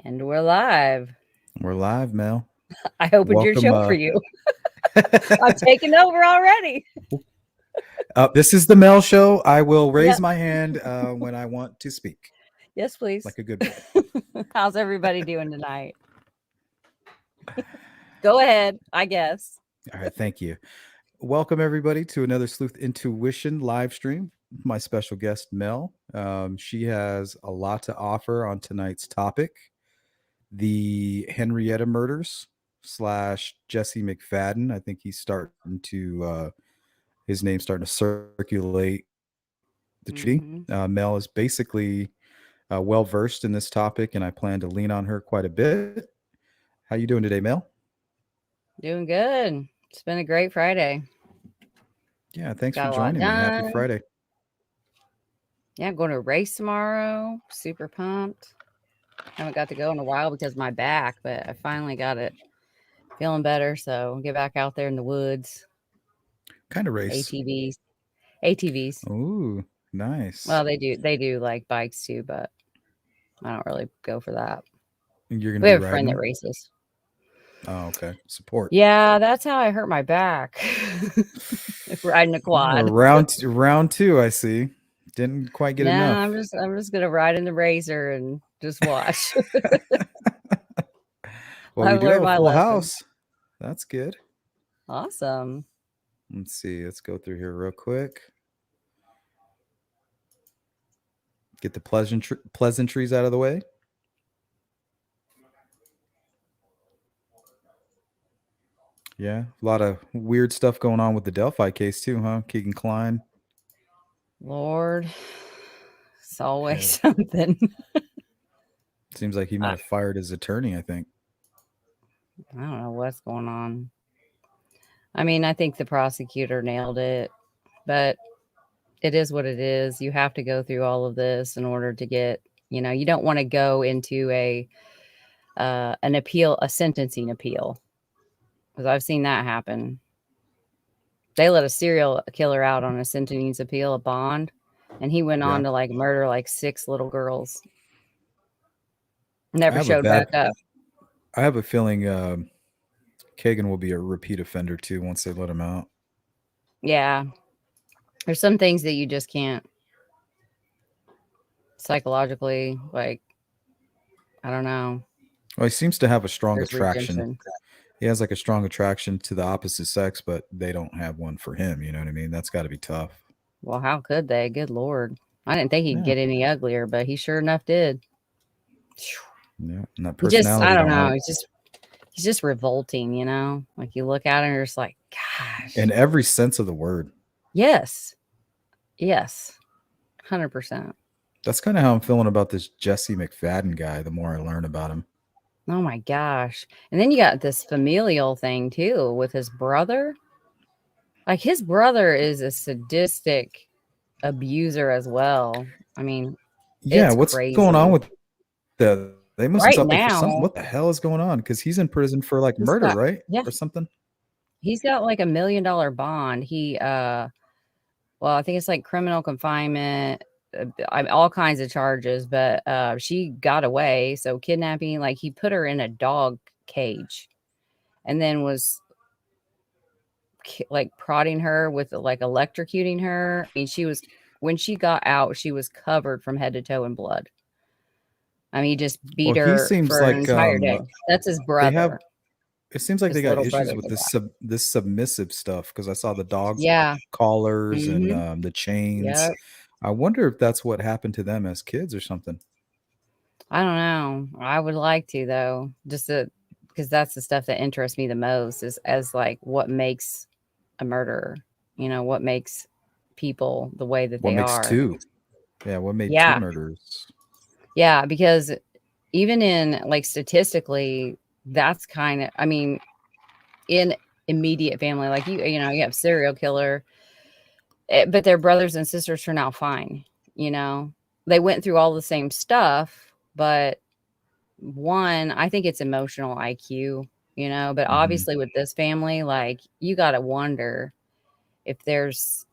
And we're live. We're live, Mel. I opened your Welcome. show for you. I'm taking over already. This is the Mel Show. I will raise Yep. my hand when I want to speak, Yes, please. like a good boy. How's everybody doing tonight? Go ahead, I guess. All right, thank you. Welcome everybody to another Sleuth Intuition live stream. My special guest, Mel. She has a lot to offer on tonight's topic: the Henrietta murders / Jesse McFadden. I think he's starting to his name's starting to circulate the treaty. Mel is basically well versed in this topic, and I plan to lean on her quite a bit. How you doing today, Mel? Doing good. It's been a great Friday. Yeah, thanks Got for a lot joining me. Happy done. Friday. Yeah, I'm going to a race tomorrow. Super pumped. Haven't got to go in a while because of my back, but I finally got it feeling better. So get back out there in the woods. Kind of race. ATVs. ATVs. Ooh, nice. Well, they do like bikes too, but I don't really go for that. You're gonna We be have a friend riding that them? races. Oh, okay. Support. Yeah, that's how I hurt my back. Riding a quad. Round two, I see. Didn't quite get Nah, enough. I'm just gonna ride in the razor and just watch. Well, we I've do have learned a my full lesson. house. That's good. Awesome. Let's see. Let's go through here real quick. Get the pleasantries out of the way. Yeah, a lot of weird stuff going on with the Delphi case too, huh? Keegan Klein. Lord, it's always something. Seems like he might have fired his attorney, I think. I don't know what's going on. I mean, I think the prosecutor nailed it, but it is what it is. You have to go through all of this in order to get, you don't want to go into an appeal, a sentencing appeal, because I've seen that happen. They let a serial killer out on a sentencing appeal, a bond, and he went on to like murder like 6 little girls. Never showed back up. I have a feeling Kagan will be a repeat offender too once they let him out. Yeah. There's some things that you just can't psychologically, like, I don't know. Well, he seems to have a strong There's attraction. redemption. He has like a strong attraction to the opposite sex, but they don't have one for him. You know what I mean? That's got to be tough. Well, how could they? Good Lord. I didn't think he'd get any uglier, but he sure enough did. Yeah, and that personality. I don't know. He's just revolting, Like you look at him and you're just like, gosh. In every sense of the word. Yes. 100%. That's kind of how I'm feeling about this Jesse McFadden guy, the more I learn about him. Oh my gosh. And then you got this familial thing too with his brother. Like his brother is a sadistic abuser as well. I mean, yeah, what's crazy. going on with that? They must right have now, for something. What the hell is going on? Because he's in prison for like murder, right? Yeah. Or something. He's got like $1 million bond. He well, I think it's like criminal confinement, all kinds of charges, but she got away. So kidnapping, like he put her in a dog cage and then was like prodding her with like electrocuting her. I mean, when she got out, she was covered from head to toe in blood. I mean, he just beat her for an entire day. That's his brother. It seems like they got issues with this submissive stuff because I saw the dogs collars and the chains. Yep. I wonder if that's what happened to them as kids or something. I don't know. I would like to though, just because that's the stuff that interests me the most is as like what makes a murderer. What makes people the way that they are. What makes two? Yeah, what made two murderers? Yeah, because even in like statistically, that's kind of, I mean, in immediate family, like you have serial killer, but their brothers and sisters turn out fine. They went through all the same stuff, but I think it's emotional IQ, but obviously with this family, like you got to wonder if there's,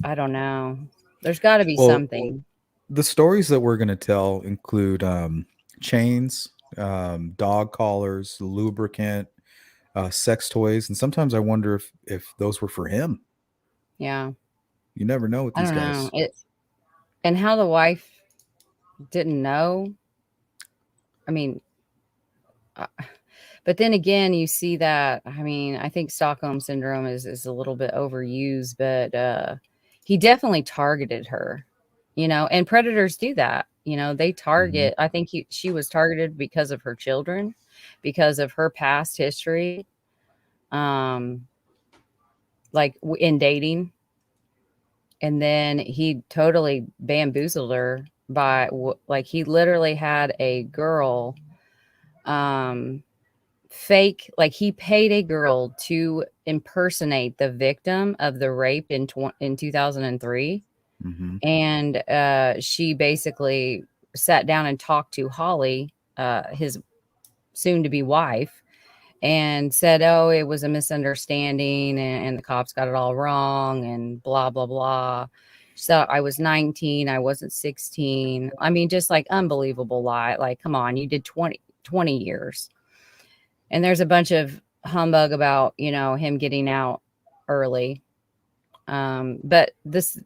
I don't know, there's got to be something. The stories that we're going to tell include chains, dog collars, lubricant, sex toys, and sometimes I wonder if those were for him. Yeah. You never know with I these don't know. guys. And how the wife didn't know. I mean, uh, but then again, you see that. I mean, I think Stockholm syndrome is a little bit overused, but he definitely targeted her, and predators do that. They Hmm. target. I think she was targeted because of her children, because of her past history, um, like in dating. And then he totally bamboozled her by like he literally had a girl um fake, like he paid a girl to impersonate the victim of the rape in 2003. Hmm. And she basically sat down and talked to Holly, his soon to be wife, and said, oh, it was a misunderstanding, and the cops got it all wrong, and blah blah blah. So I was 19, I wasn't 16. I mean, just like unbelievable lie. Like, come on, you did 20 years. And there's a bunch of humbug about, him getting out early. But this,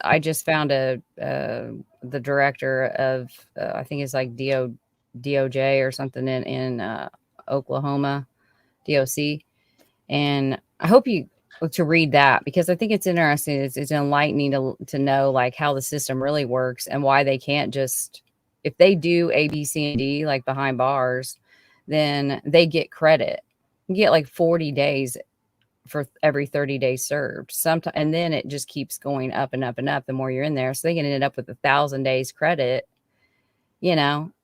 I just found the director of, I think it's like DOJ or something in Oklahoma, DOC. And I hope you to read that, because I think it's interesting. It's enlightening to know like how the system really works and why they can't just, if they do A, B, C, and D, like behind bars, then they get credit. You get like 40 days for every 30 days served. Sometimes, and then it just keeps going up and up and up the more you're in there. So they can end up with 1,000 days credit, in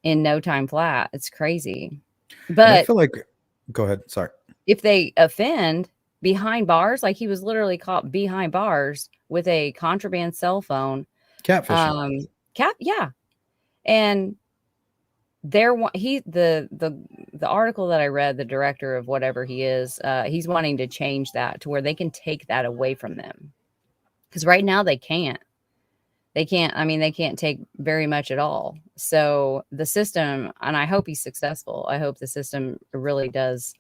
no time flat. It's crazy. And I But feel like, go ahead. Sorry. if they offend behind bars, like he was literally caught behind bars with a contraband cell phone. Catfishing. Yeah. And the article that I read, the director of whatever he is, he's wanting to change that to where they can take that away from them. Because right now they can't. I mean, they can't take very much at all. So the system, and I hope he's successful. I hope the system really does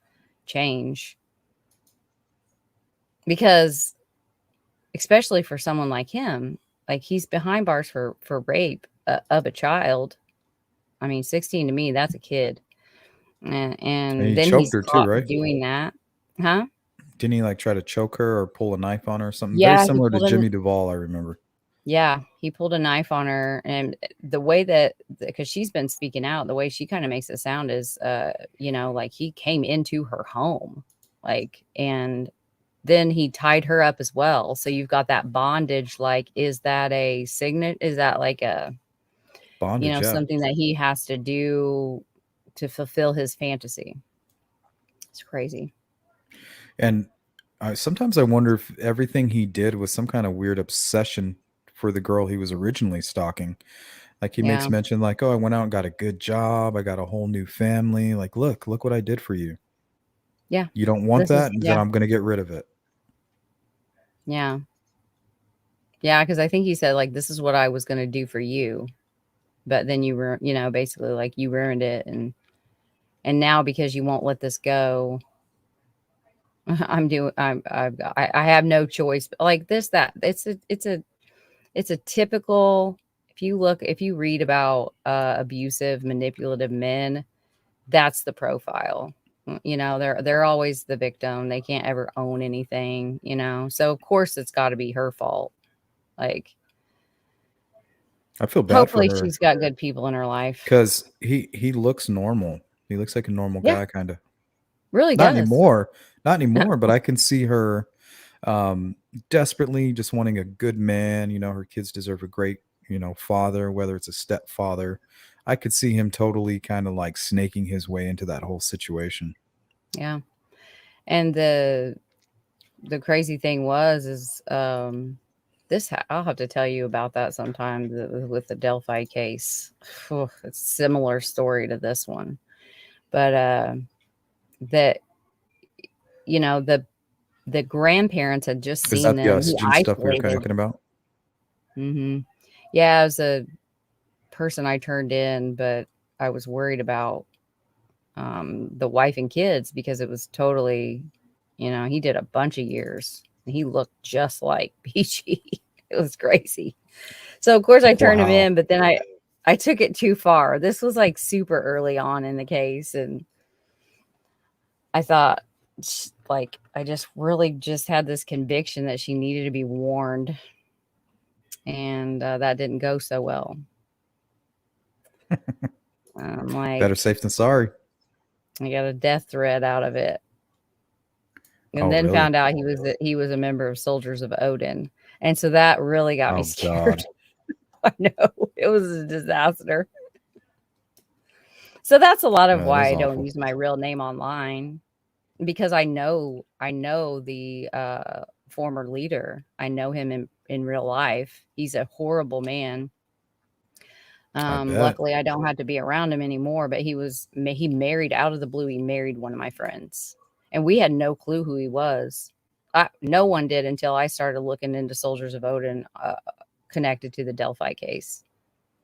change, because especially for someone like him, like he's behind bars for rape of a child. I mean, 16 to me, that's a kid. And, And and he then he's choked her too, caught right? doing that. Huh? Didn't he like try to choke her or pull a knife on her or something? Very Yeah, he similar to pulled a Jimmy Duvall, I remember. yeah, he pulled a knife on her. And the way that, because she's been speaking out, the way she kind of makes it sound is like he came into her home, like, and then he tied her up as well. So you've got that bondage. Like, is that a signet? Is that like a, Bondage, yeah. something that he has to do to fulfill his fantasy? It's crazy. And sometimes I wonder if everything he did was some kind of weird obsession for the girl he was originally stalking. Like he makes Yeah. mention, like, "Oh, I went out and got a good job. I got a whole new family. Like, look what I did for you. Yeah. You don't want This is, that, and then yeah. I'm going to get rid of it." Yeah. Yeah. Cause I think he said, like, this is what I was going to do for you. But then you were, basically like you ruined it. And now because you won't let this go, I have no choice. Like this, that it's a typical, if you read about abusive, manipulative men, that's the profile. They're always the victim. They can't ever own anything, so of course it's got to be her fault. Like, I feel bad for hopefully her she's got good people in her life. because he looks normal. He looks like a normal Yeah, guy, kind of. really Not does. anymore, not anymore. But I can see her desperately just wanting a good man. Her kids deserve a great, father, whether it's a stepfather. I could see him totally kind of like snaking his way into that whole situation. Yeah. And the crazy thing is I'll have to tell you about that sometime, with the Delphi case. It's a similar story to this one. But that the grandparents had just Is seen that the them. He oxygen stuff we were isolated. talking about? Yeah, it was a person I turned in, but I was worried about the wife and kids because it was totally, he did a bunch of years. He looked just like Peachy. It was crazy. So of course I turned him Wow. in, but then I took it too far. This was like super early on in the case, and I thought, like, I just really just had this conviction that she needed to be warned, and that didn't go so well. Like, Better safe than sorry. I got a death threat out of it, and Oh, then really? found out he was a member of Soldiers of Odin, and so that really got me Oh, scared. God. I know, it was a disaster. So that's a lot of That why is I don't awful. use my real name online, because I know the former leader. I know him in real life. He's a horrible man. I bet. Luckily I don't have to be around him anymore, but he married out of the blue. He married one of my friends, and we had no clue who he was. No one did until I started looking into Soldiers of Odin, connected to the Delphi case.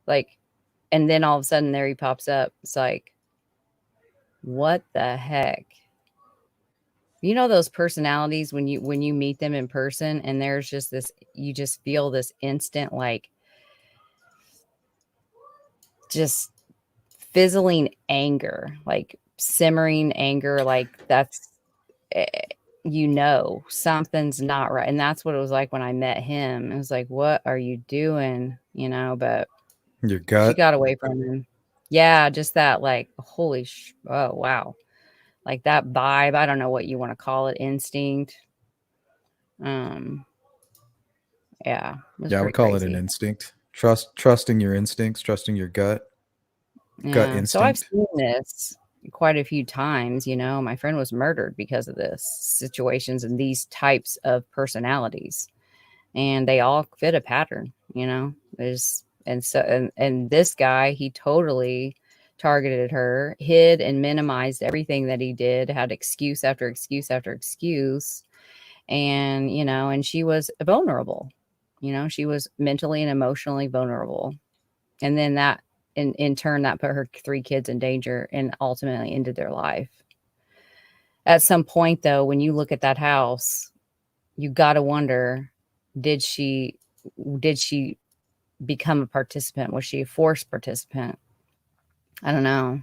Like, and then all of a sudden there he pops up. It's like, what the heck? You know those personalities when you meet them in person, and there's just this, you just feel this instant, like, just fizzling anger, like simmering anger, like that's, eh, something's not right. And that's what it was like when I met him. It was like, what are you doing? But Your she gut. got away from him. Yeah, just that, like, oh wow. Like that vibe, I don't know what you want to call it, instinct. Um, yeah, it was Yeah, I would pretty call it an crazy. instinct. Trusting your instincts, trusting your gut Yeah, so I've instinct. seen this quite a few times. My friend was murdered because of this situations and these types of personalities, and they all fit a pattern. There's and so and this guy, he totally targeted her, hid and minimized everything that he did, had excuse after excuse after excuse, and she was vulnerable. She was mentally and emotionally vulnerable, and then that in turn that put her 3 kids in danger and ultimately ended their life. At some point, though, when you look at that house, you got to wonder, did she did she become a participant? Was she a forced participant? I don't know.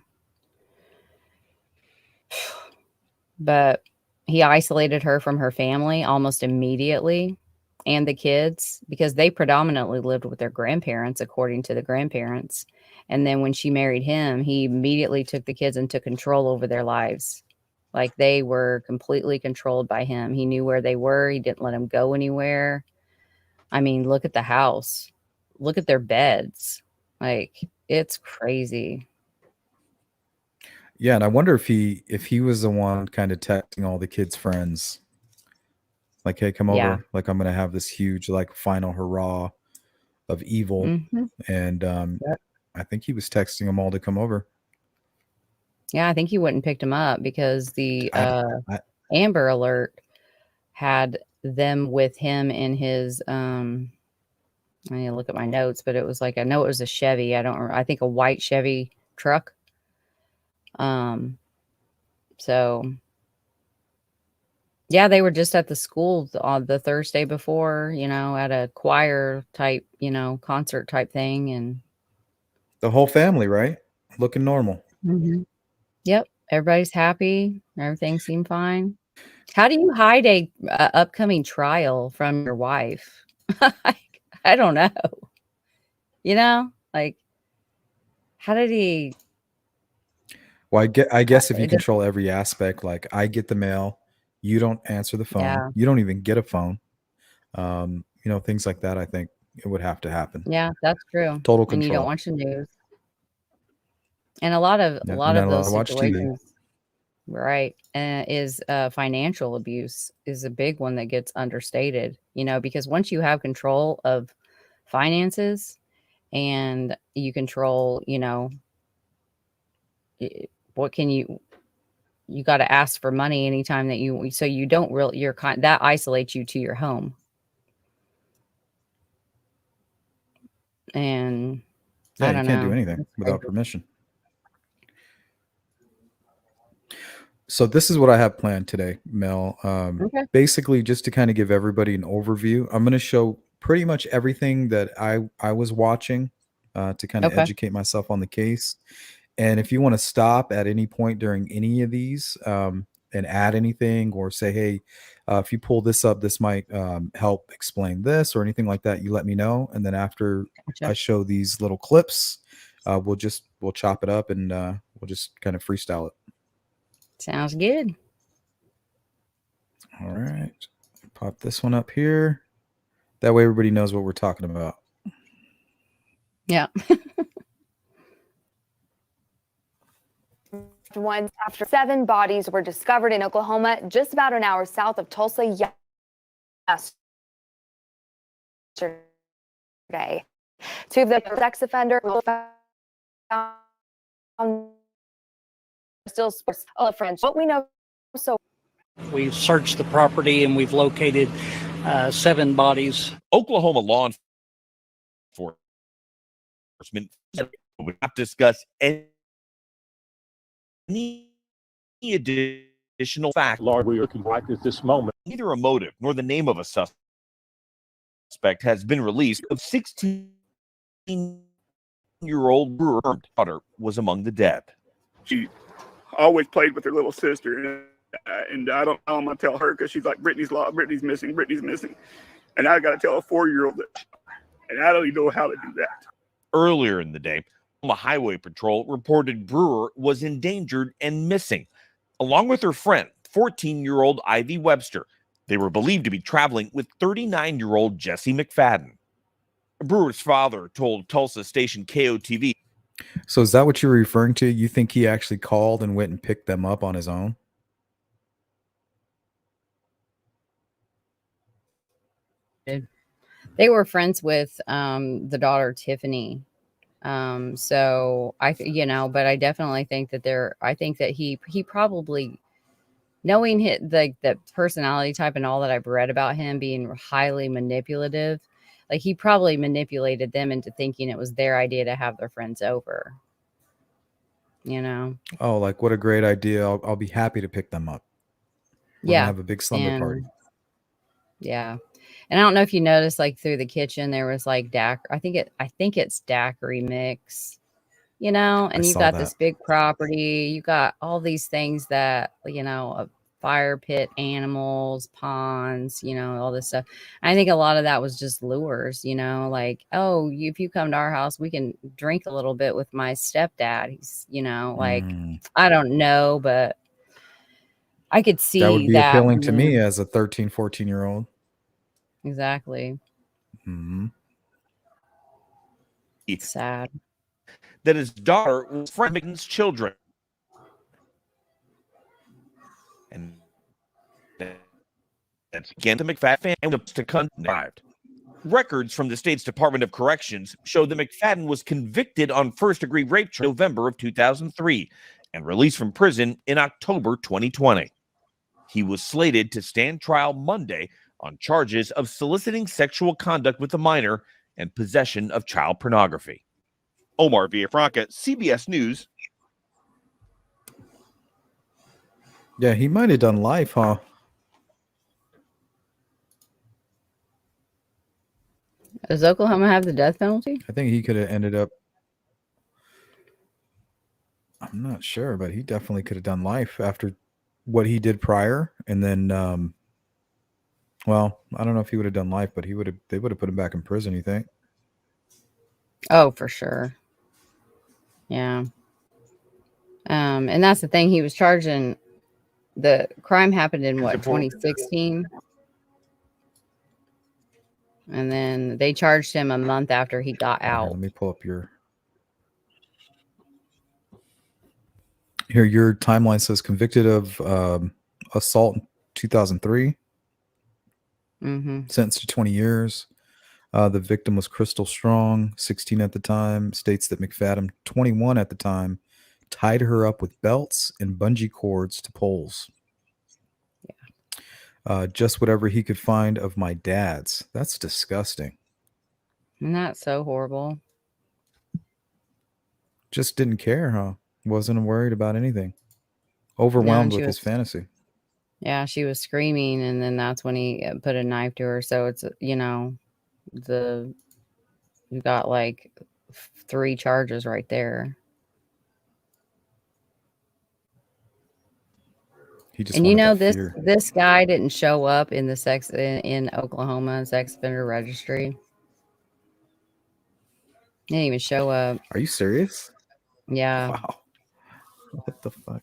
But he isolated her from her family almost immediately, and the kids, because they predominantly lived with their grandparents, according to the grandparents. And then when she married him, he immediately took the kids and took control over their lives. Like, they were completely controlled by him. He knew where they were. He didn't let them go anywhere. I mean, look at the house. Look at their beds. Like, it's crazy. Yeah, and I wonder if he was the one kind of texting all the kids' friends, like, "Hey, come Yeah. over. Like, I'm gonna have this huge like final hurrah of evil," Hmm. and I think he was texting them all to come over. Yeah, I think he wouldn't picked him up because the I, I Amber Alert had them with him in his I need to look at my notes, but it was like, I know it was a Chevy. I think a white Chevy truck. Um so yeah, they were just at the school on the Thursday before, at a choir type, concert type thing. And the whole family, right? Looking normal. Mhm. Yep, everybody's happy. Everything seemed fine. How do you hide a upcoming trial from your wife? I don't know. Like, how did he? Well, I guess if you It does, control every aspect, like I get the mail, you don't answer the phone, yeah, you don't even get a phone. Things like that. I think it would have to happen. yeah, that's true. Total And you don't control. watch the news. And a Yeah, you're lot not of allowed those to watch TV. situations, right? Is financial abuse is a big one that gets understated. Because once you have control of finances and you control, what can you got to ask for money anytime that so you don't really, that isolates you to your home. And I Yeah, you don't can't do know. anything It's without crazy. permission. So this is what I have planned today, Mel. Okay. Basically, just to kind of give everybody an overview, I'm going to show pretty much everything that I was watching to kind of Okay. educate myself on the case. And if you want to stop at any point during any of these and add anything or say, hey, if you pull this up, this might help explain this or anything like that, you let me know. And then after Gotcha. I show these little clips, we'll chop it up and we'll just kind of freestyle it. Sounds good. All right. Pop this one up here. That way everybody knows what we're talking about. Yeah. Once after 7 bodies were discovered in Oklahoma, just about an hour south of Tulsa yesterday. 2 of the sex offender found still French. What we know so we've searched the property and we've located 7 bodies. Oklahoma law enforcement would not discuss any additional fact. Lord, we are right at this moment. Neither a motive nor the name of a suspect has been released. Of 16-year-old Brewer daughter was among the dead. She always played with her little sister, and I don't know, I'm gonna tell her because she's like, Brittany's missing, and I gotta tell a 4-year-old that, and I don't even know how to do that. Earlier in the day, Oklahoma Highway Patrol reported Brewer was endangered and missing, along with her friend, 14-year-old Ivy Webster. They were believed to be traveling with 39-year-old Jesse McFadden. Brewer's father told Tulsa station KOTV. So is that what you're referring to? You think he actually called and went and picked them up on his own? They were friends with the daughter Tiffany. So but I definitely think that I think that he probably, knowing the personality type and all that I've read about him being highly manipulative, like he probably manipulated them into thinking it was their idea to have their friends over. Oh, like what a great idea. I'll be happy to pick them up. We're gonna have a big slumber party. Yeah. And I don't know if you noticed, like through the kitchen, there was like I think it's daiquiri mix, and you've got this big property. You got all these things that, a fire pit, animals, ponds, all this stuff. I think a lot of that was just lures, like, oh, if you come to our house, we can drink a little bit with my stepdad. He's, like, I don't know, but I could see that would be appealing to me as a 13, 14-year-old. Exactly. Mm-hmm. It's sad that his daughter was friend of his children. And that's again the McFadden family to connived. Records from the state's Department of Corrections show that McFadden was convicted on first-degree rape in November of 2003 and released from prison in October 2020. He was slated to stand trial Monday on charges of soliciting sexual conduct with a minor and possession of child pornography. Omar Villafranca, CBS News. Yeah, he might have done life, huh? Does Oklahoma have the death penalty? I think he could have ended up. I'm not sure, but he definitely could have done life after what he did prior. And then, well, I don't know if he would have done life, but they would have put him back in prison, you think? Oh, for sure. Yeah. And that's the thing. He was charging. The crime happened in 2016? And then they charged him a month after he got out. Let me pull up your timeline says convicted of assault in 2003. Mm-hmm. Sentenced to 20 years. The victim was Crystal Strong, 16 at the time. States that McFadden, 21 at the time, tied her up with belts and bungee cords to poles. Yeah. Just whatever he could find of my dad's. That's disgusting. Isn't that so horrible? Just didn't care, huh? Wasn't worried about anything. Overwhelmed she with his was- fantasy. Yeah, she was screaming, and then that's when he put a knife to her. So it's, you got like 3 charges right there. He just And wanted that fear. this guy didn't show up in the in Oklahoma sex offender registry. He didn't even show up. Are you serious? Yeah. Wow. What the fuck?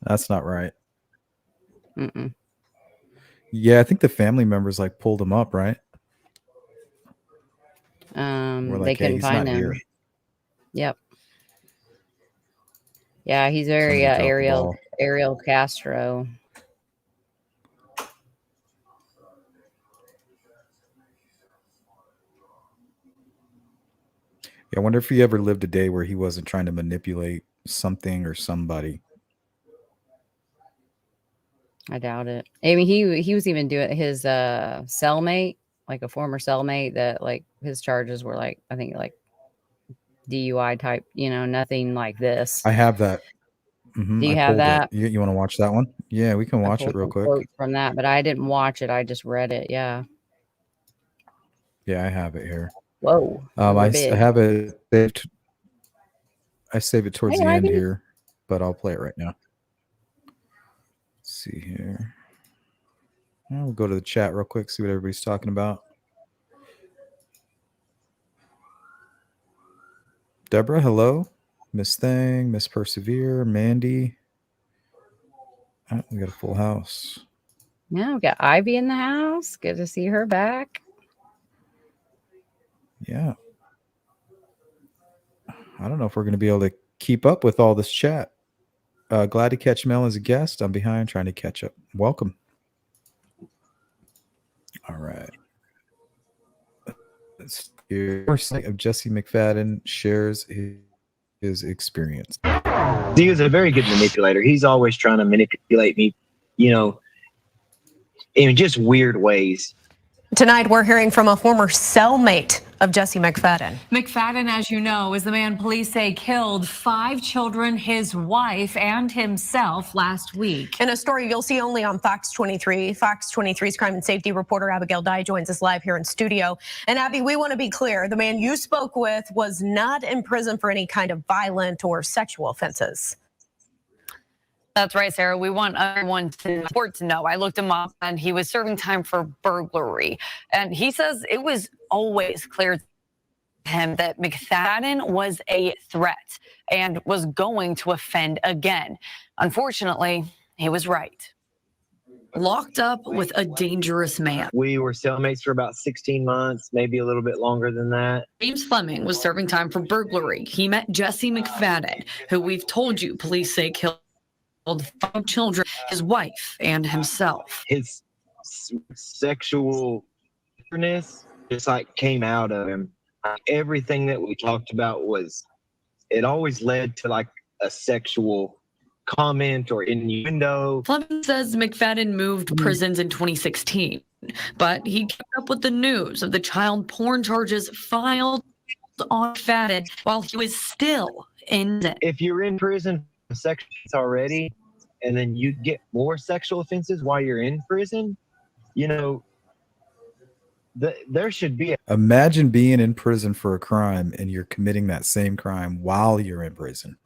That's not right. Mm-mm. Yeah, I think the family members like pulled him up, right? We're They like, hey, couldn't he's find not him. here. Yep. Yeah, he's very Somebody dropped the ball. Ariel Castro. Yeah, I wonder if he ever lived a day where he wasn't trying to manipulate something or somebody. I doubt it. I mean, he was even doing his cellmate, like a former cellmate, that like his charges were like, I think like DUI type, nothing like this. I have that. Do you have that? You want to watch that one? Yeah, we can watch it real quick. Quotes from that, but I didn't watch it. I just read it. Yeah. Yeah, I have it here. Whoa. I have it saved. I save it towards the end here, but I'll play it right now. Let's see here. We'll go to the chat real quick, see what everybody's talking about. Deborah, hello. Miss Thang, Miss Persevere, Mandy. Oh, we got a full house. Yeah, we got Ivy in the house. Good to see her back. Yeah. I don't know if we're going to be able to keep up with all this chat. Glad to catch Mel as a guest. I'm behind trying to catch up. Welcome. All right. Let's hear of Jesse McFadden shares his experience. He was a very good manipulator. He's always trying to manipulate me, in just weird ways. Tonight, we're hearing from a former cellmate of Jesse McFadden. McFadden, as you know, is the man police say killed 5 children, his wife, and himself last week. In a story you'll see only on Fox 23. Fox 23's crime and safety reporter Abigail Dye joins us live here in studio. And Abby, we want to be clear. The man you spoke with was not in prison for any kind of violent or sexual offenses. That's right, Sarah. We want everyone to know. I looked him up, and he was serving time for burglary. And he says it was always clear to him that McFadden was a threat and was going to offend again. Unfortunately, he was right. Locked up with a dangerous man. We were cellmates for about 16 months, maybe a little bit longer than that. James Fleming was serving time for burglary. He met Jesse McFadden, who we've told you police say killed 5 children, his wife, and himself. His sexualness just came out of him. Everything that we talked about it always led to a sexual comment or innuendo. Fleming says McFadden moved prisons in 2016, but he kept up with the news of the child porn charges filed on McFadden while he was still in prison. If you're in prison for sex already, and then you get more sexual offenses while you're in prison, there should be Imagine being in prison for a crime and you're committing that same crime while you're in prison.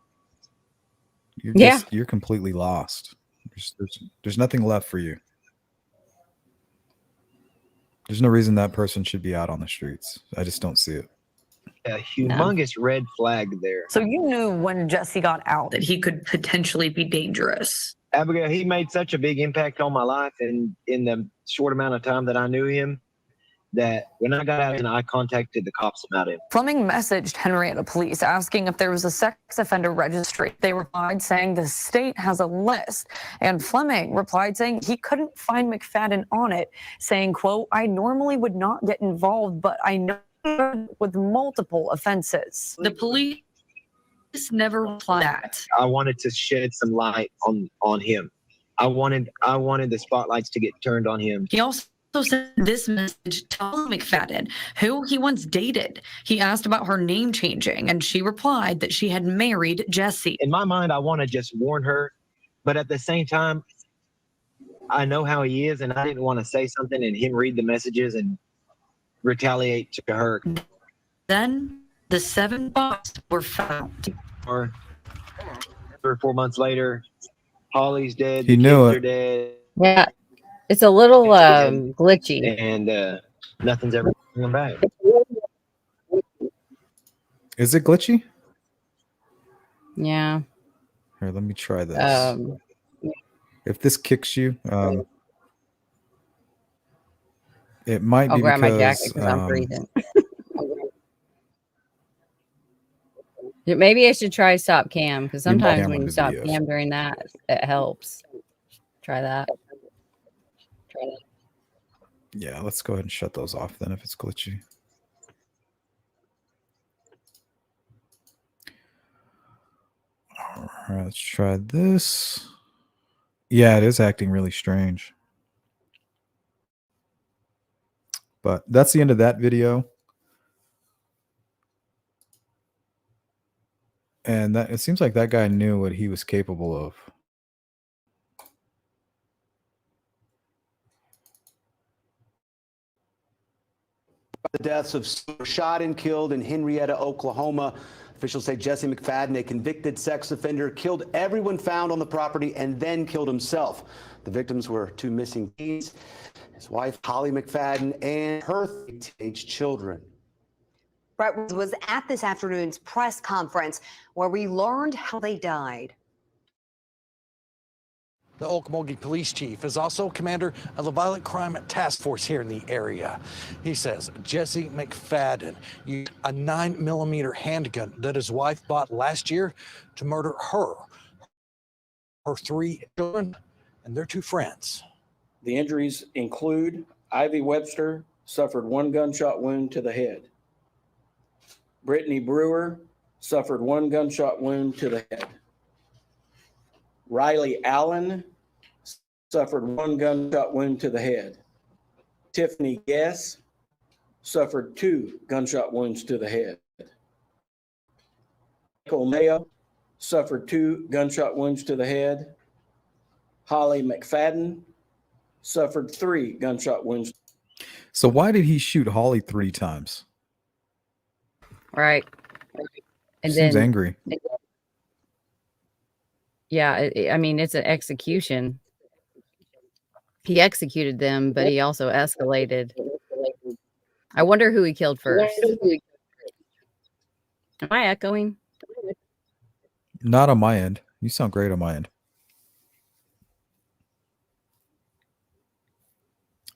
You're completely lost. There's nothing left for you. There's no reason that person should be out on the streets. I just don't see it. A humongous red flag there. So you knew when Jesse got out that he could potentially be dangerous. Abigail, he made such a big impact on my life, and in the short amount of time that I knew him, that when I got out and I contacted the cops about him. Fleming messaged Henrietta police asking if there was a sex offender registry. They replied saying the state has a list, and Fleming replied saying he couldn't find McFadden on it, saying, quote, "I normally would not get involved, but I know with multiple offenses." The police never replied that. I wanted to shed some light on him. I wanted the spotlights to get turned on him. He also sent this message to McFadden, who he once dated. He asked about her name changing, and she replied that she had married Jesse. In my mind, I want to just warn her But at the same time, I know how he is, and I didn't want to say something and him read the messages and retaliate to her. Then the 7 bodies were found. Or 3 or 4 months later, Holly's dead. He the knew kids it. are dead. Yeah, it's a little glitchy. And nothing's ever coming back. Is it glitchy? Yeah. Here, let me try this. If this kicks you, it might I'll be grab my jacket because because I'm freezing. Maybe I should try stop cam because sometimes when you stop cam during that, it helps. Try that. Yeah, let's go ahead and shut those off then if it's glitchy. All right, let's try this. Yeah, it is acting really strange. But that's the end of that video. And that it seems like that guy knew what he was capable of. The deaths of shot and killed in Henryetta, Oklahoma. Officials say Jesse McFadden, a convicted sex offender, killed everyone found on the property and then killed himself. The victims were 2 missing teens, his wife, Holly McFadden, and her 3 teenage children. Brett was at this afternoon's press conference where we learned how they died. The Okmulgee police chief is also commander of the violent crime task force here in the area. He says Jesse McFadden used a 9mm handgun that his wife bought last year to murder her 3 children, and their 2 friends. The injuries include Ivy Webster suffered 1 gunshot wound to the head. Brittany Brewer suffered 1 gunshot wound to the head. Rylee Allen suffered 1 gunshot wound to the head. Tiffany suffered 2 gunshot wounds to the head. Mayo suffered 2 gunshot wounds to the head. Holly McFadden suffered 3 gunshot wounds. So why did he shoot Holly 3 times? Right. And Seems then angry. Yeah, I mean, it's an execution. He executed them, but he also escalated. I wonder who he killed first. Am I echoing? Not on my end. You sound great on my end.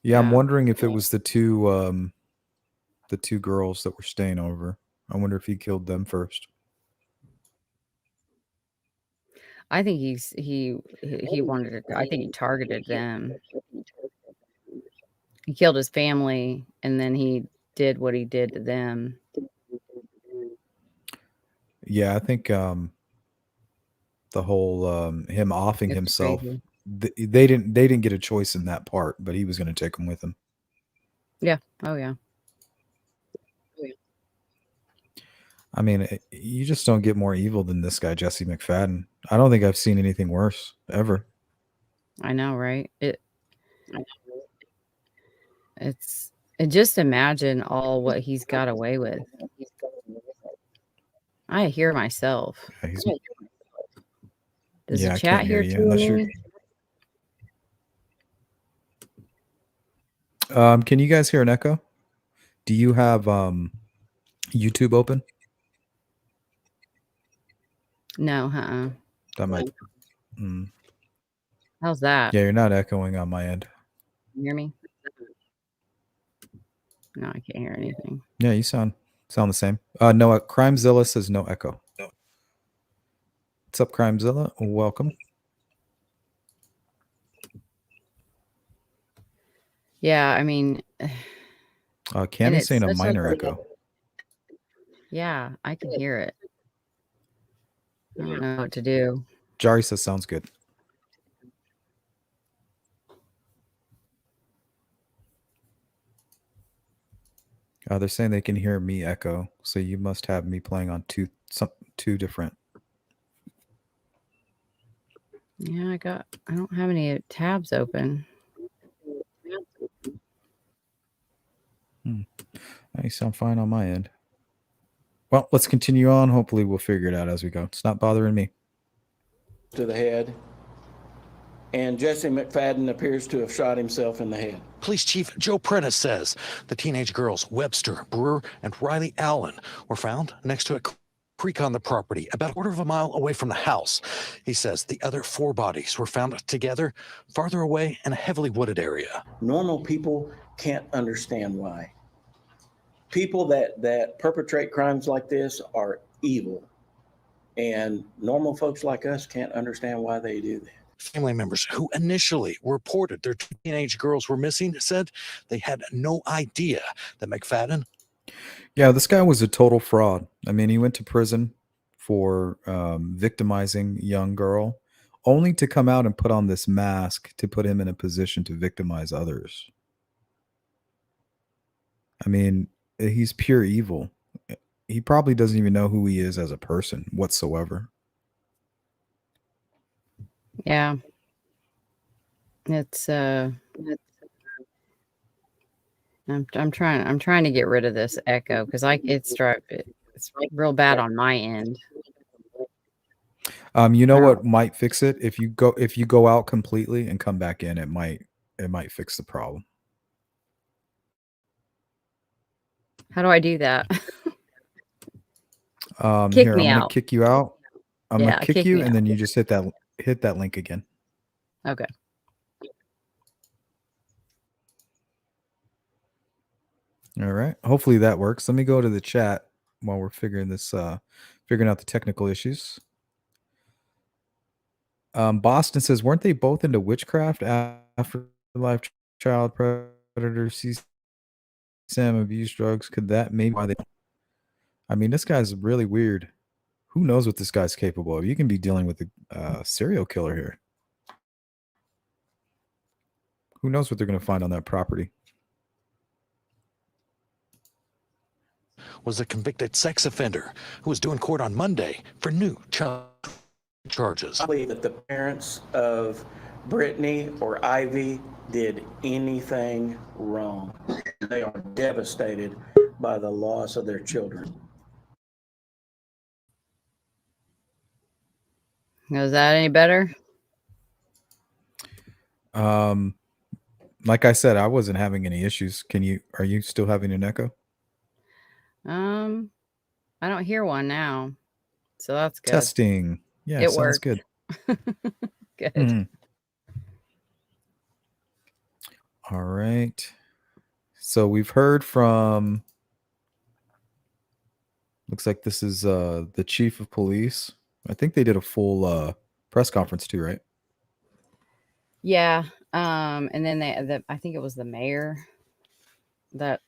Yeah, I'm wondering if it was the two girls that were staying over. I wonder if he killed them first. I think he wanted to. I think he targeted them. He killed his family, and then he did what he did to them. Yeah, I think the whole him offing himself. Crazy. They didn't get a choice in that part, but he was going to take them with him. Yeah. Oh yeah. I mean, you just don't get more evil than this guy, Jesse McFadden. I don't think I've seen anything worse ever. I know, right? It's just imagine all what he's got away with. I hear myself. Yeah, Does the I chat can't hear hear you unless me? Can you guys hear an echo? Do you have YouTube open? No, That might. How's that? Yeah, you're not echoing on my end. Can you hear me? No, I can't hear anything. Yeah, you sound the same. No, Crimezilla says no echo. What's up, Crimezilla? Welcome. Yeah, I mean, Cammy's saying a minor echo. Yeah, I can hear it. I don't know what to do. Jari says sounds good. They're saying they can hear me echo, so you must have me playing on two different. Yeah, I don't have any tabs open. I sound fine on my end. Well, let's continue on. Hopefully we'll figure it out as we go. It's not bothering me. To the head. And Jesse McFadden appears to have shot himself in the head. Police Chief Joe Prentice says the teenage girls Webster, Brewer, and Rylee Allen were found next to a creek on the property, about a quarter of a mile away from the house. He says the other 4 bodies were found together farther away in a heavily wooded area. Normal people can't understand why. People that perpetrate crimes like this are evil. And normal folks like us can't understand why they do that. Family members who initially reported their teenage girls were missing said they had no idea that McFadden. Yeah, this guy was a total fraud. I mean, he went to prison for victimizing a young girl, only to come out and put on this mask to put him in a position to victimize others. I mean, he's pure evil. He probably doesn't even know who he is as a person whatsoever. Yeah. It's I'm trying to get rid of this echo because it's real bad on my end. You know what might fix it? If you go out completely and come back in, it might fix the problem. How do I do that? Here, I'm gonna kick you out. I'm gonna kick you, and then you just hit that link again. Okay. All right. Hopefully that works. Let me go to the chat while we're figuring out the technical issues. Boston says, weren't they both into witchcraft after life child predator, CSAM, abuse drugs? Could that maybe why they? I mean, this guy's really weird. Who knows what this guy's capable of? You can be dealing with a serial killer here. Who knows what they're going to find on that property? Was a convicted sex offender who was due in court on Monday for new child charges. I believe that the parents of Brittany or Ivy did anything wrong. They are devastated by the loss of their children. Is that any better? Like I said, I wasn't having any issues. Are you still having an echo? I don't hear one now. So that's good. Testing. Yeah, it sounds good. Good. Mm-hmm. All right. So we've heard from, looks like this is the chief of police. I think they did a full press conference too, right? Yeah. And then I think it was the mayor that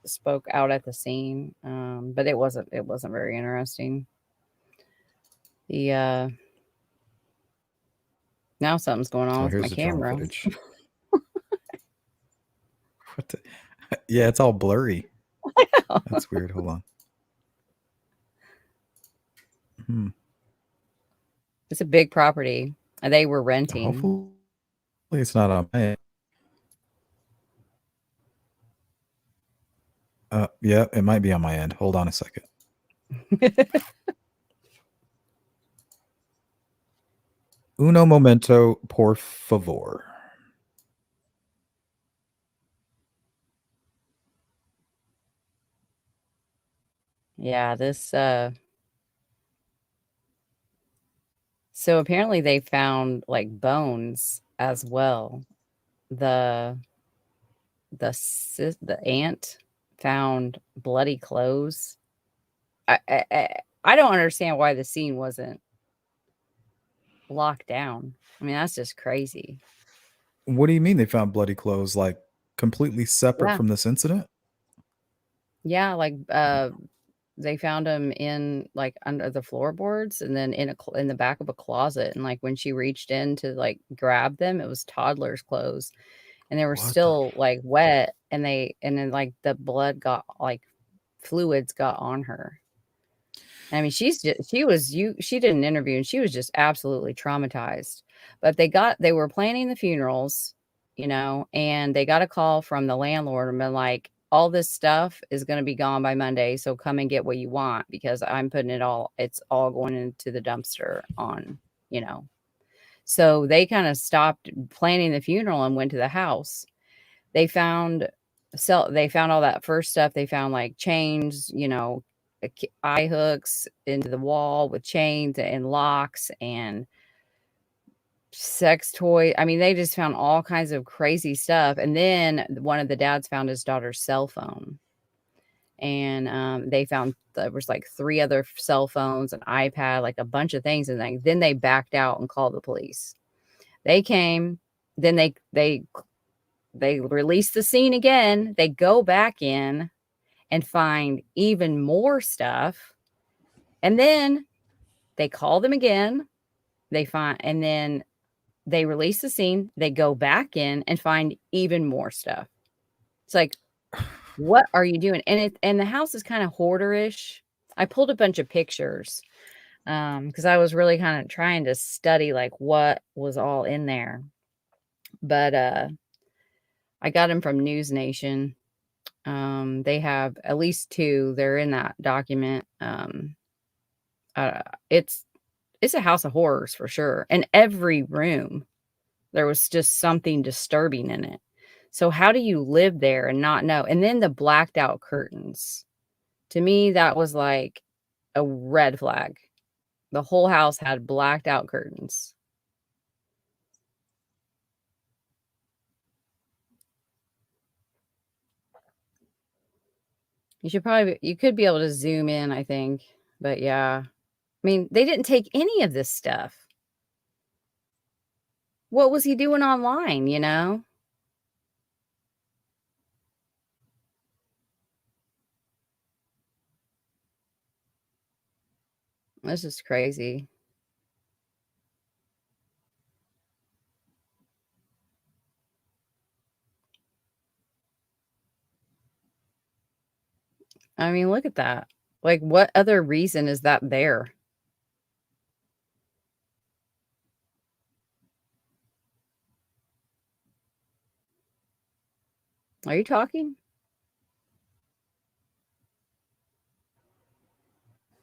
spoke out at the scene. But it wasn't very interesting. Now something's going on with my camera. What the? Yeah, it's all blurry. That's weird. Hold on. It's a big property. They were renting. Hopefully it's not on my end. Yeah, it might be on my end. Hold on a second. Uno momento, por favor. Yeah, this so apparently they found like bones as well. The aunt found bloody clothes. I don't understand why the scene wasn't locked down. I mean, that's just crazy. What do you mean they found bloody clothes? Like completely separate from this incident? Yeah, like they found them in like under the floorboards and then in the back of a closet. And like when she reached in to like grab them, it was toddler's clothes, and they were still like wet. And then like the blood got like fluids got on her. I mean, she did an interview and she was just absolutely traumatized. But they were planning the funerals, you know, and they got a call from the landlord and been like, all this stuff is going to be gone by Monday. So come and get what you want, because I'm putting it's all going into the dumpster on, you know. So they kind of stopped planning the funeral and went to the house. They found all that first stuff. They found like chains, you know, eye hooks into the wall with chains and locks and sex toy. I mean, they just found all kinds of crazy stuff. And then one of the dads found his daughter's cell phone. And they found there was like 3 other cell phones, an iPad, like a bunch of things. And then they backed out and called the police. They came, then they released the scene again. They go back in and find even more stuff. And then they call them again. And then they release the scene. They go back in and find even more stuff. It's like, what are you doing? And the house is kind of hoarderish. I pulled a bunch of pictures because I was really kind of trying to study like what was all in there. But I got them from News Nation. They have at least 2. They're in that document. It's a house of horrors for sure. And every room, there was just something disturbing in it. So how do you live there and not know? And then the blacked out curtains. To me, that was like a red flag. The whole house had blacked out curtains. You could be able to zoom in, I think. But yeah. I mean, they didn't take any of this stuff. What was he doing online, you know? This is crazy. I mean, look at that. Like, what other reason is that there? Are you talking?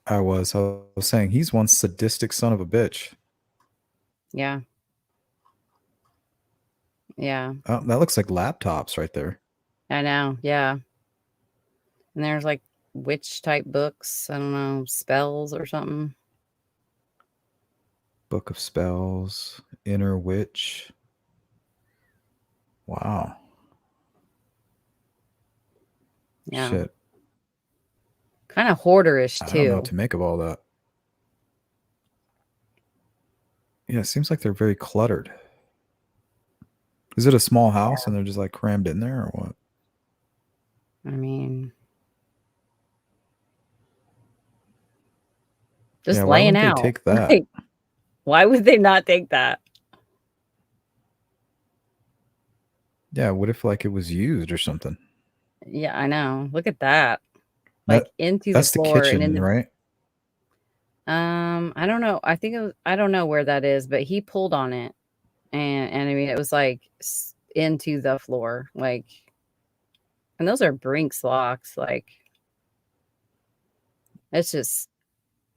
I was saying he's one sadistic son of a bitch. Yeah. Yeah. Oh, that looks like laptops right there. I know. Yeah. And there's like witch type books. I don't know, spells or something. Book of Spells, Inner Witch. Wow. Yeah. Shit. Kind of hoarderish I don't know too. what to make of all that. Yeah, it seems like they're very cluttered. Is it a small house and they're just like crammed in there or what? I mean, just why laying would out. they take that? Like, why would they not take that? Yeah, what if like it was used or something? Yeah, I know. Look at that. Like into that's the floor kitchen, and into right? I don't know. I don't know where that is, but he pulled on it, and I mean it was like into the floor, like, and those are Brinks locks, like, it's just.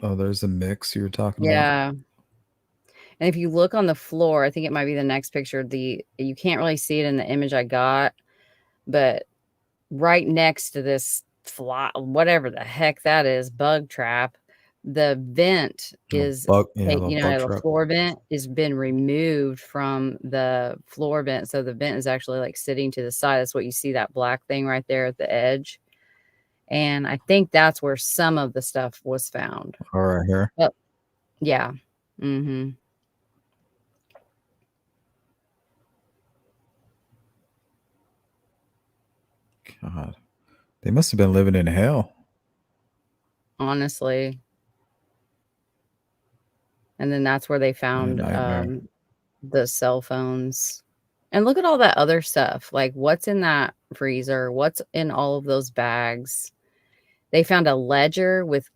Oh, there's a mix you were talking about. Yeah. And if you look on the floor, I think it might be the next picture. You can't really see it in the image I got, but right next to this fly, whatever the heck that is, bug trap, the vent is, the floor vent has been removed from the floor vent. So the vent is actually like sitting to the side. That's what you see, that black thing right there at the edge. And I think that's where some of the stuff was found. All right, here. Yeah. Mm-hmm. God, they must have been living in hell. Honestly. And then that's where they found the cell phones. And look at all that other stuff. Like, what's in that freezer? What's in all of those bags? They found a ledger with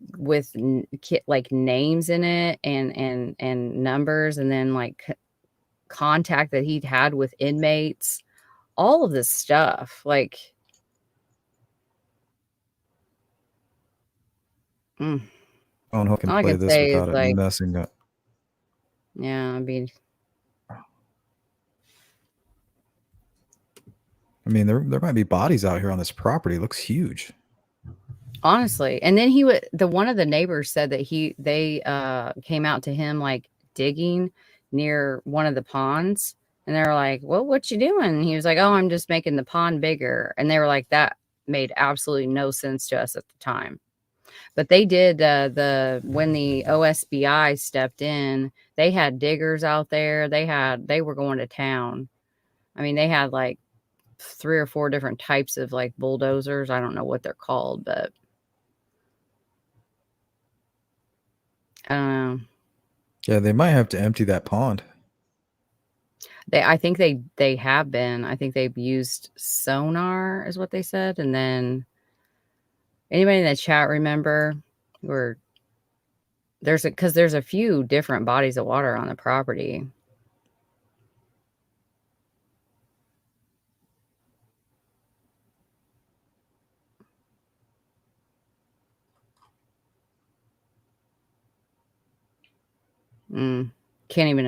like names in it and numbers, and then like contact that he'd had with inmates, all of this stuff. Like, I don't know who can all I play can this say is without it like, messing up. yeah, I mean, there might be bodies out here on this property. It looks huge. honestly. And then one of the neighbors said that they came out to him like digging near one of the ponds, and they were like, well, what you doing? And he was like, oh, I'm just making the pond bigger. And they were like, that made absolutely no sense to us at the time. But they did when the OSBI stepped in, they had diggers out there. They were going to town. I mean, they had like 3 or 4 different types of like bulldozers. I don't know what they're called, but I don't know. Yeah, they might have to empty that pond. I think they have been. I think they've used sonar is what they said. And then anybody in the chat remember where there's a few different bodies of water on the property.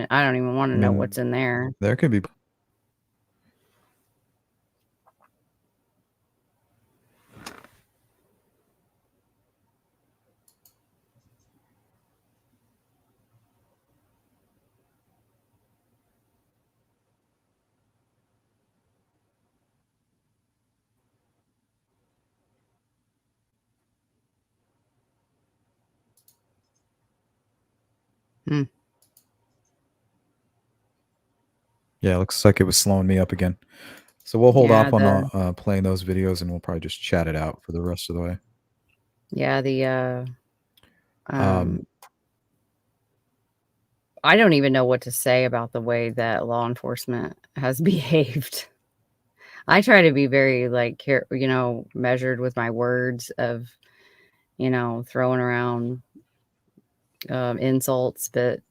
I don't even want to know what's in there. There could be. Yeah, it looks like it was slowing me up again. So we'll hold off on playing those videos, and we'll probably just chat it out for the rest of the way. Yeah, I don't even know what to say about the way that law enforcement has behaved. I try to be very measured with my words of, throwing around insults, but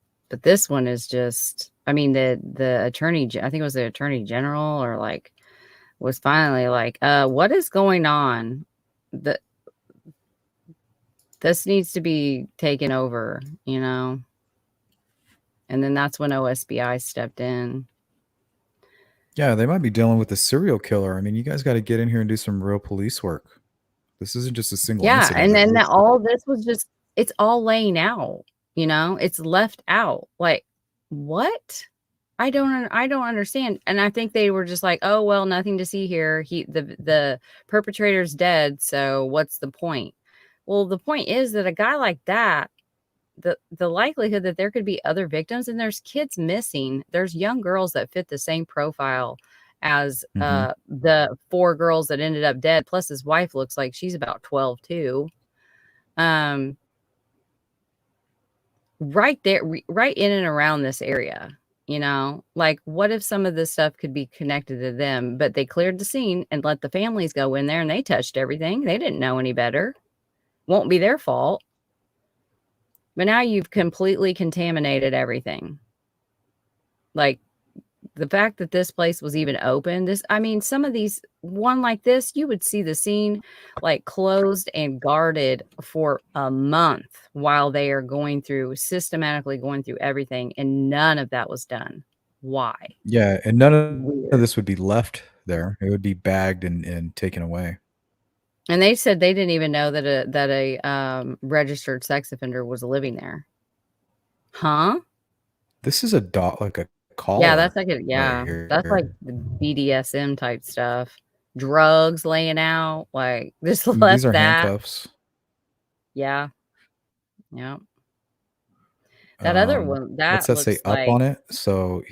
this one is just, I mean, the attorney, I think it was the attorney general or like was finally like, what is going on? This needs to be taken over, And then that's when OSBI stepped in. Yeah, they might be dealing with a serial killer. I mean, you guys got to get in here and do some real police work. This isn't just a single incident. And then all this was just, it's all laying out, it's left out. Like, what? I don't understand. And I think they were just like, oh, well, nothing to see here. The perpetrator's dead. So what's the point? Well, the point is that a guy like that, the likelihood that there could be other victims, and there's kids missing. There's young girls that fit the same profile as the 4 girls that ended up dead. Plus his wife looks like she's about 12 too. Right there, right in and around this area, like what if some of this stuff could be connected to them, but they cleared the scene and let the families go in there and they touched everything. They didn't know any better. Won't be their fault. But now you've completely contaminated everything. Like the fact that this place was even open, some of these, one like this, you would see the scene like closed and guarded for a month while they are systematically going through everything. And none of that was done. Why? Yeah. And none of this would be left there. It would be bagged and taken away. And they said they didn't even know that a registered sex offender was living there. Huh? This is a call. Yeah, that's like that's like the BDSM type stuff. Drugs laying out, like this left These are that. handcuffs. Yeah. Yep. That other one, what's that say up on it? So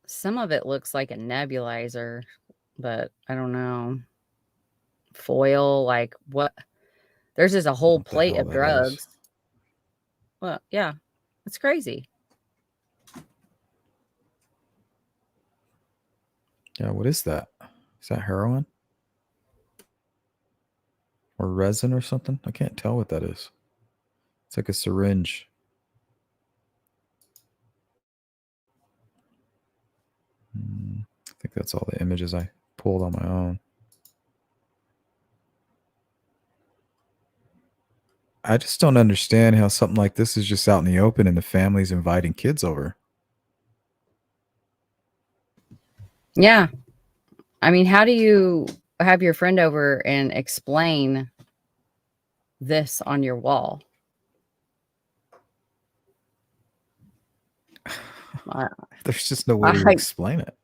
some of it looks like a nebulizer, but I don't know. Foil, like what? There's just a whole plate of drugs. Well, yeah, it's crazy. Yeah, what is that? Is that heroin? Or resin or something? I can't tell what that is. It's like a syringe. I think that's all the images I pulled on my own. I just don't understand how something like this is just out in the open and the family's inviting kids over. Yeah. I mean, how do you have your friend over and explain this on your wall? There's just no way to explain it.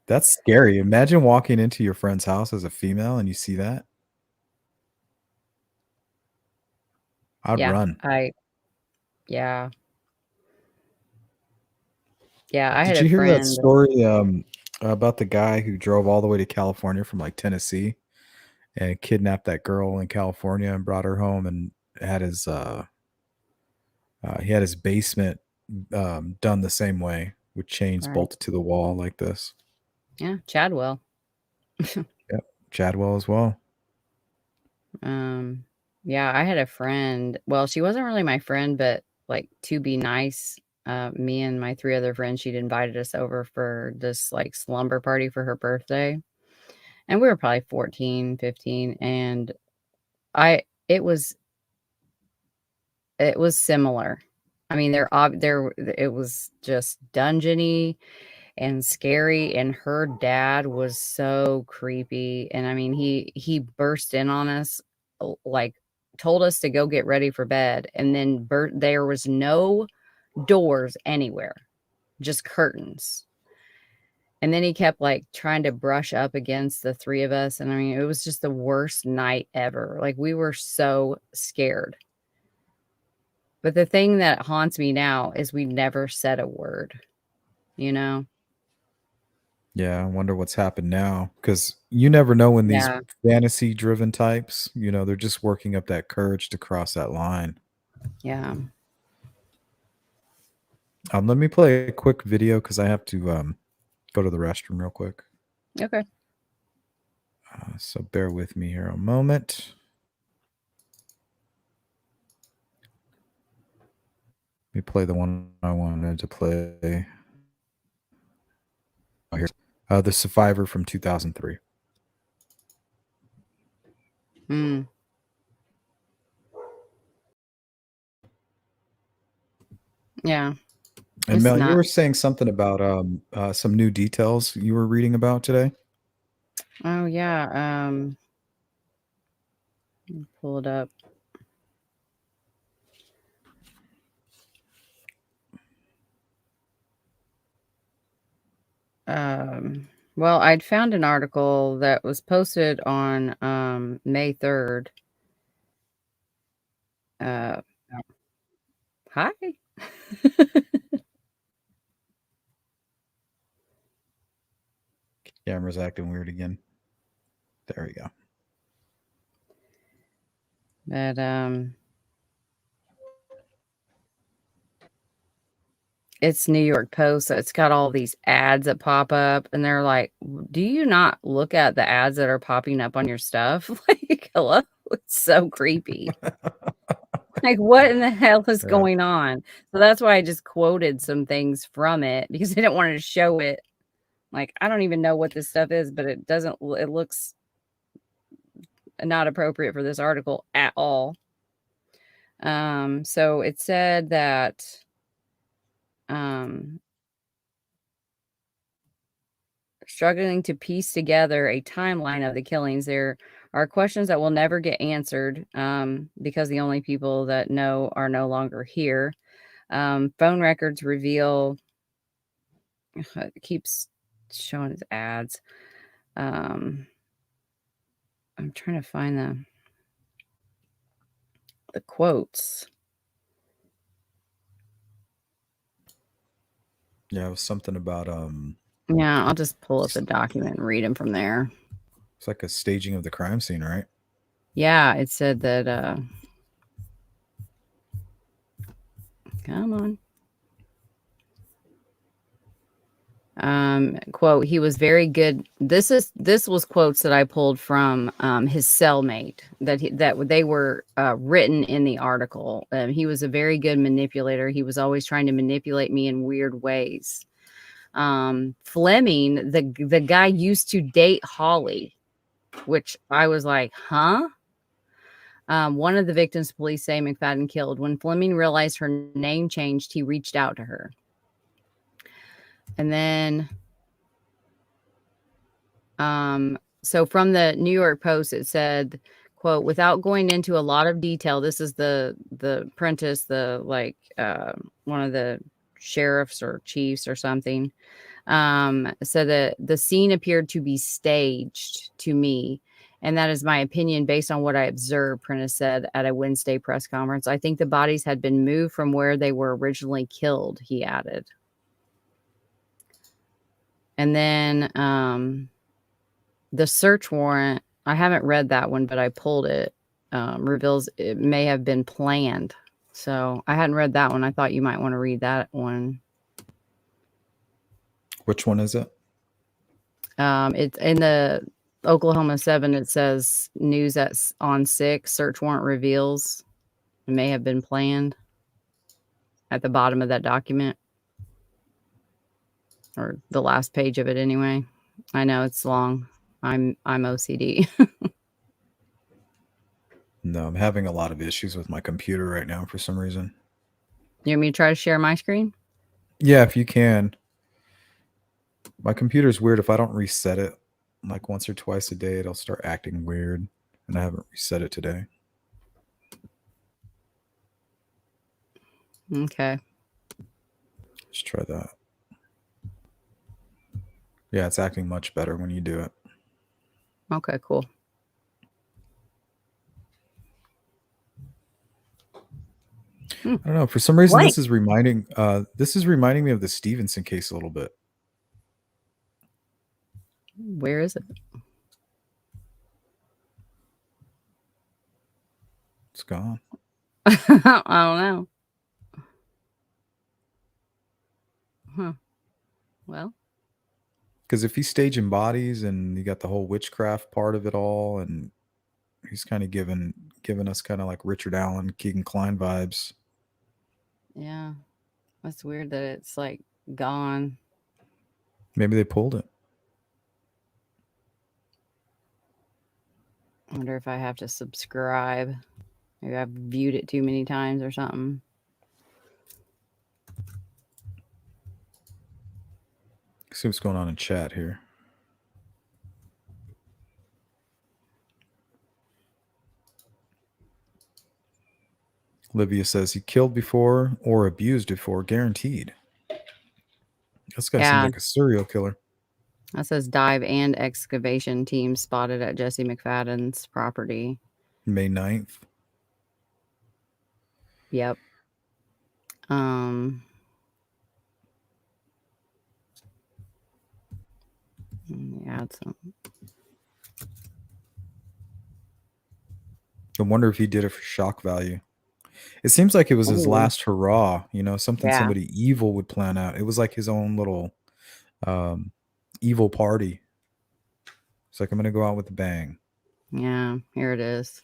That's scary. Imagine walking into your friend's house as a female and you see that. I'd run. Yeah. I had Did you a hear friend. that story about the guy who drove all the way to California from like Tennessee and kidnapped that girl in California and brought her home and had his basement done the same way with chains bolted to the wall like this. Yeah, Chadwell. Yep, Chadwell as well. Yeah, I had a friend. Well, she wasn't really my friend, but like to be nice, me and my 3 other friends, she'd invited us over for this like slumber party for her birthday. And we were probably 14, 15, and it was similar. I mean, it was just dungeony and scary, and her dad was so creepy. And I mean, he burst in on us, like told us to go get ready for bed, and then there was no doors anywhere, just curtains. And then he kept like trying to brush up against the 3 of us, and I mean, it was just the worst night ever. Like, we were so scared. But the thing that haunts me now is we never said a word, you know? Yeah, I wonder what's happened now, because you never know when these fantasy-driven types, they're just working up that courage to cross that line. Yeah. Let me play a quick video because I have to go to the restroom real quick. Okay. So bear with me here a moment. Let me play the one I wanted to play. Oh, here's The Survivor from 2003. Yeah. And Mel, you were saying something about some new details you were reading about today. Oh yeah. Pull it up. Well, I'd found an article that was posted on May 3rd. Hi. Camera's acting weird again. There we go. But it's New York Post, so it's got all these ads that pop up, and they're like, do you not look at the ads that are popping up on your stuff? Like, hello? It's so creepy. Like, what in the hell is going on? So that's why I just quoted some things from it, because I didn't want to show it. Like, I don't even know what this stuff is, but it looks not appropriate for this article at all. So it said that struggling to piece together a timeline of the killings. There are questions that will never get answered because the only people that know are no longer here. Phone records reveal, it keeps showing his ads. I'm trying to find the quotes. Yeah, it was something about yeah, I'll just pull up the document and read them from there. It's like a staging of the crime scene, right? Yeah, it said that come on. Quote, he was very good. This was quotes that I pulled from his cellmate, that they were written in the article. He was a very good manipulator. He was always trying to manipulate me in weird ways. Fleming, the guy used to date Holly, which I was like, huh? One of the victims police say McFadden killed. When Fleming realized her name changed, he reached out to her. And then, so from the New York Post, it said, quote, without going into a lot of detail, this is the apprentice, one of the sheriffs or chiefs or something, said that the scene appeared to be staged to me. And that is my opinion based on what I observed, Prentice said at a Wednesday press conference. I think the bodies had been moved from where they were originally killed, he added. And then the search warrant, I haven't read that one, but I pulled it, reveals it may have been planned. So I hadn't read that one. I thought you might want to read that one. Which one is it? It's in the Oklahoma 7. It says news on 6. Search warrant reveals it may have been planned at the bottom of that document, or the last page of it anyway. I know it's long. I'm OCD. No, I'm having a lot of issues with my computer right now for some reason. You want me to try to share my screen? Yeah, if you can. My computer's weird. If I don't reset it like once or twice a day, it'll start acting weird. And I haven't reset it today. Okay. Let's try that. Yeah, it's acting much better when you do it. Okay, cool. I don't know. For some reason, this is reminding me of the Stevenson case a little bit. Where is it? It's gone. I don't know. Huh. Well. Because if he's staging bodies and you got the whole witchcraft part of it all, and he's kind of giving us kind of like Richard Allen, Keegan Kline vibes. Yeah. That's weird that it's like gone. Maybe they pulled it. I wonder if I have to subscribe. Maybe I've viewed it too many times or something. See what's going on in chat here. Olivia says he killed before or abused before, guaranteed. This guy seems like a serial killer. That says dive and excavation team spotted at Jesse McFadden's property. May 9th. Yep. Add some. I wonder if he did it for shock value. It seems like it was his last hurrah, something somebody evil would plan out. It was like his own little evil party. It's like, I'm going to go out with a bang. Yeah, here it is.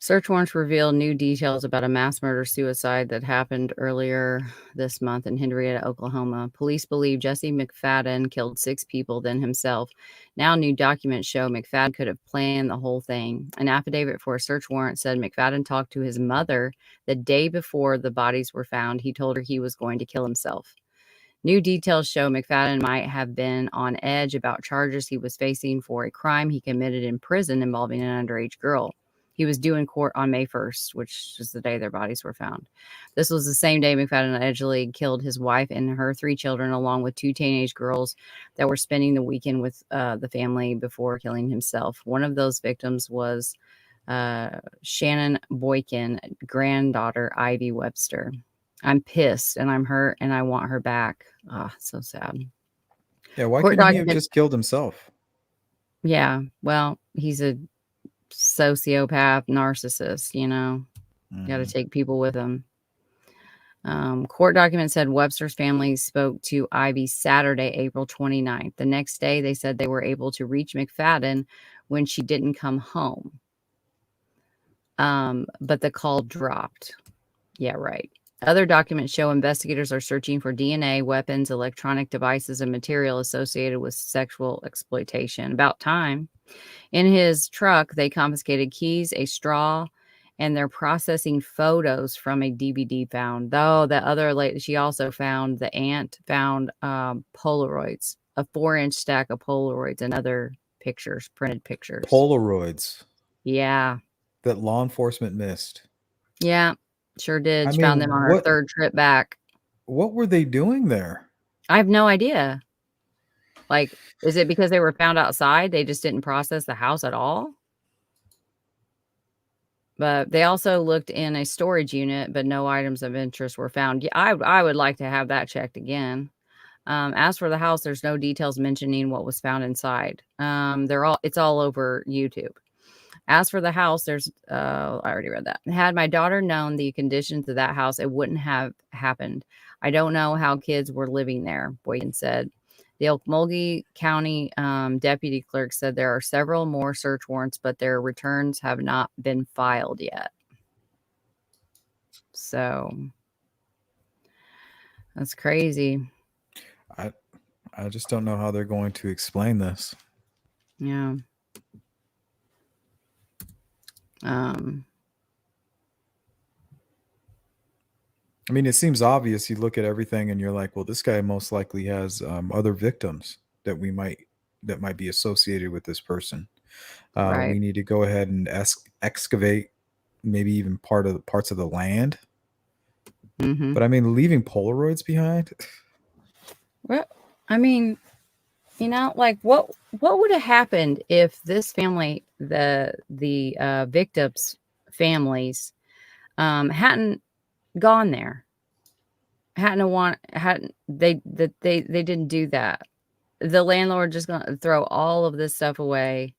Search warrants reveal new details about a mass murder-suicide that happened earlier this month in Henryetta, Oklahoma. Police believe Jesse McFadden killed 6 people, then himself. Now new documents show McFadden could have planned the whole thing. An affidavit for a search warrant said McFadden talked to his mother the day before the bodies were found. He told her he was going to kill himself. New details show McFadden might have been on edge about charges he was facing for a crime he committed in prison involving an underage girl. He was due in court on May 1st, which is the day their bodies were found. This was the same day McFadden allegedly killed his wife and her 3 children, along with 2 teenage girls that were spending the weekend with the family before killing himself. One of those victims was Shannon Boykin, granddaughter Ivy Webster. I'm pissed and I'm hurt and I want her back. Oh, so sad. Yeah, why couldn't he have just killed himself? Yeah, well, he's a sociopath, narcissist, got to take people with him. Court documents said Webster's family spoke to Ivy Saturday, April 29th. The next day, they said they were able to reach McFadden when she didn't come home. But the call dropped. Yeah, right. Other documents show investigators are searching for DNA, weapons, electronic devices, and material associated with sexual exploitation. About time. In his truck, they confiscated keys, a straw, and they're processing photos from a DVD found. Though the other lady, she also found, the aunt found Polaroids, a 4-inch stack of Polaroids and other pictures, printed pictures. Polaroids. Yeah. That law enforcement missed. Yeah, sure did. I She found mean, them on her third trip back. What were they doing there? I have no idea. Like, is it because they were found outside? They just didn't process the house at all? But they also looked in a storage unit, but no items of interest were found. Yeah, I would like to have that checked again. As for the house, there's no details mentioning what was found inside. It's all over YouTube. As for the house, there's I already read that. Had my daughter known the conditions of that house, it wouldn't have happened. I don't know how kids were living there, Boyden said. The Okmulgee County deputy clerk said there are several more search warrants, but their returns have not been filed yet. So that's crazy. I just don't know how they're going to explain this. Yeah. I mean, it seems obvious. You look at everything and you're like, well, this guy most likely has other victims that might be associated with this person. Right. We need to go ahead and excavate maybe even parts of the land. Mm-hmm. But I mean, leaving Polaroids behind. Well, I mean, like what would have happened if this family, the victims' families, hadn't gone there, they didn't do that. The landlord just gonna throw all of this stuff away.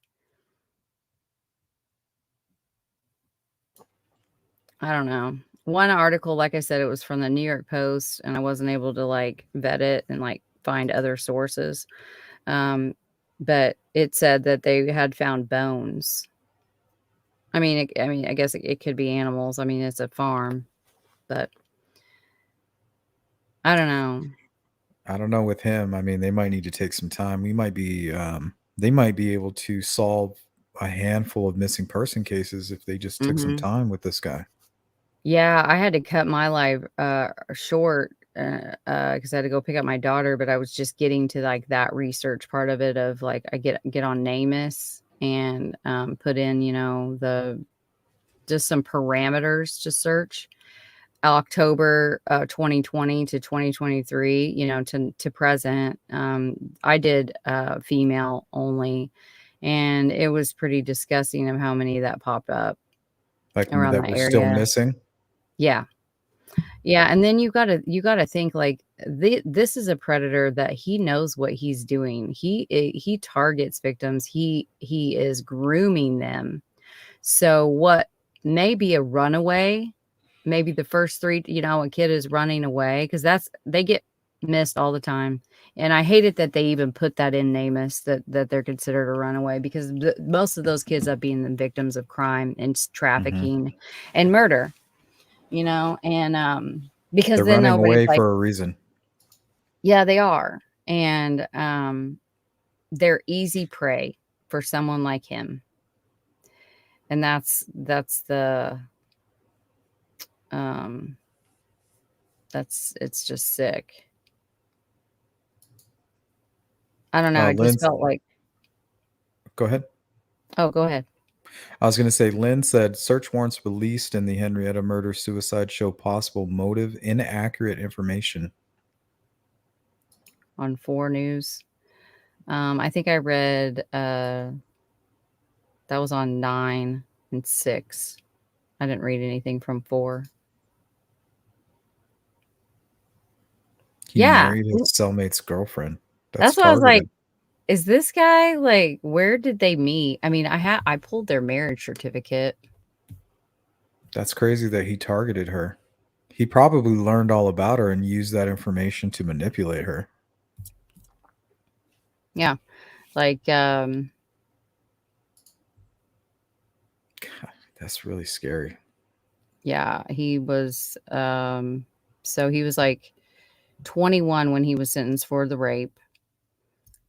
I don't know. One article, like I said, it was from the New York Post, and I wasn't able to like vet it and like find other sources. But it said that they had found bones. I mean, I guess it could be animals. I mean, it's a farm, but I don't know. I don't know with him. I mean, they might need to take some time. They might be able to solve a handful of missing person cases if they just took some time with this guy. Yeah, I had to cut my life short because I had to go pick up my daughter, but I was just getting to like that research part of it of like I get on NamUs and put in, just some parameters to search. October 2020 to 2023, to present. I did female only, and it was pretty disgusting of how many that popped up like around that the were area. still missing. Yeah. And then you gotta think like this is a predator that he knows what he's doing. He targets victims. He is grooming them. So what may be a runaway, maybe the first three, a kid is running away, because they get missed all the time. And I hate it that they even put that in NamUs that they're considered a runaway, because most of those kids are being the victims of crime and trafficking and murder, and because they're then running away nobody's for a reason. Yeah, they are. And they're easy prey for someone like him. And that's it's just sick. I don't know. I just felt like. Go ahead. Oh, go ahead. I was going to say, Lynn said search warrants released in the Henrietta murder suicide show possible motive inaccurate information. On 4 News. I think I read that was on 9 and 6. I didn't read anything from 4. He married his cellmate's girlfriend. That's what I was like. Is this guy like, where did they meet? I mean, I pulled their marriage certificate. That's crazy that he targeted her. He probably learned all about her and used that information to manipulate her. Yeah. Like, God, that's really scary. Yeah, he was So he was like 21 when he was sentenced for the rape.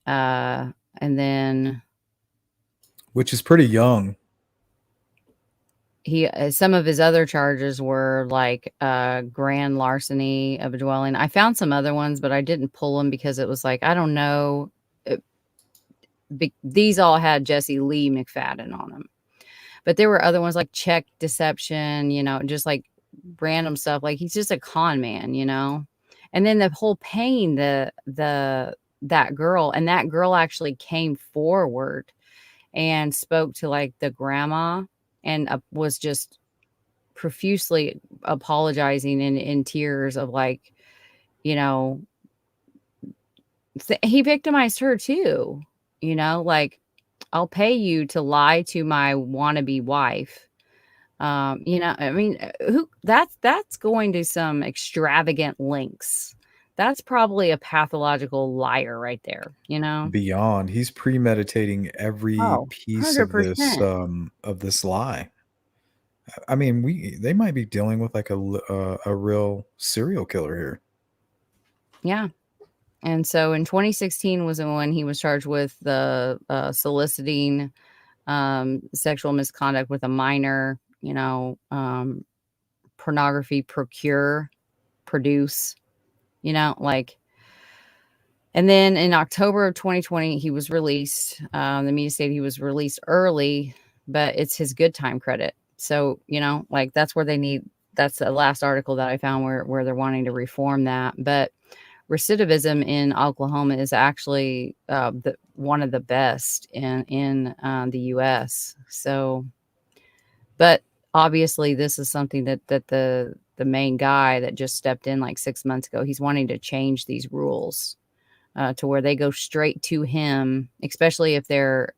And then which is pretty young. he some of his other charges were like grand larceny of a dwelling. I found some other ones, but I didn't pull them because it was like, I don't know. These all had Jesse Lee McFadden on them. But there were other ones like check deception, you know, just like random stuff. Like he's just a con man, you know. And then the whole paying that girl, and that girl actually came forward and spoke to like the grandma and was just profusely apologizing in tears of like, you know, he victimized her too, you know, like, I'll pay you to lie to my wannabe wife. You know, I mean, that's going to some extravagant lengths. That's probably a pathological liar right there, you know? Beyond, he's premeditating every Oh, piece 100%. of this lie. I mean, they might be dealing with like a real serial killer here. Yeah. And so in 2016 was when he was charged with the soliciting sexual misconduct with a minor, you know, pornography, produce, you know, like. And then in October of 2020, he was released. The media stated he was released early, but it's his good time credit. So, you know, like that's where that's the last article that I found where they're wanting to reform that. But recidivism in Oklahoma is actually one of the best in the U.S. So, but obviously this is something that the main guy that just stepped in like 6 months ago, he's wanting to change these rules to where they go straight to him, especially if they're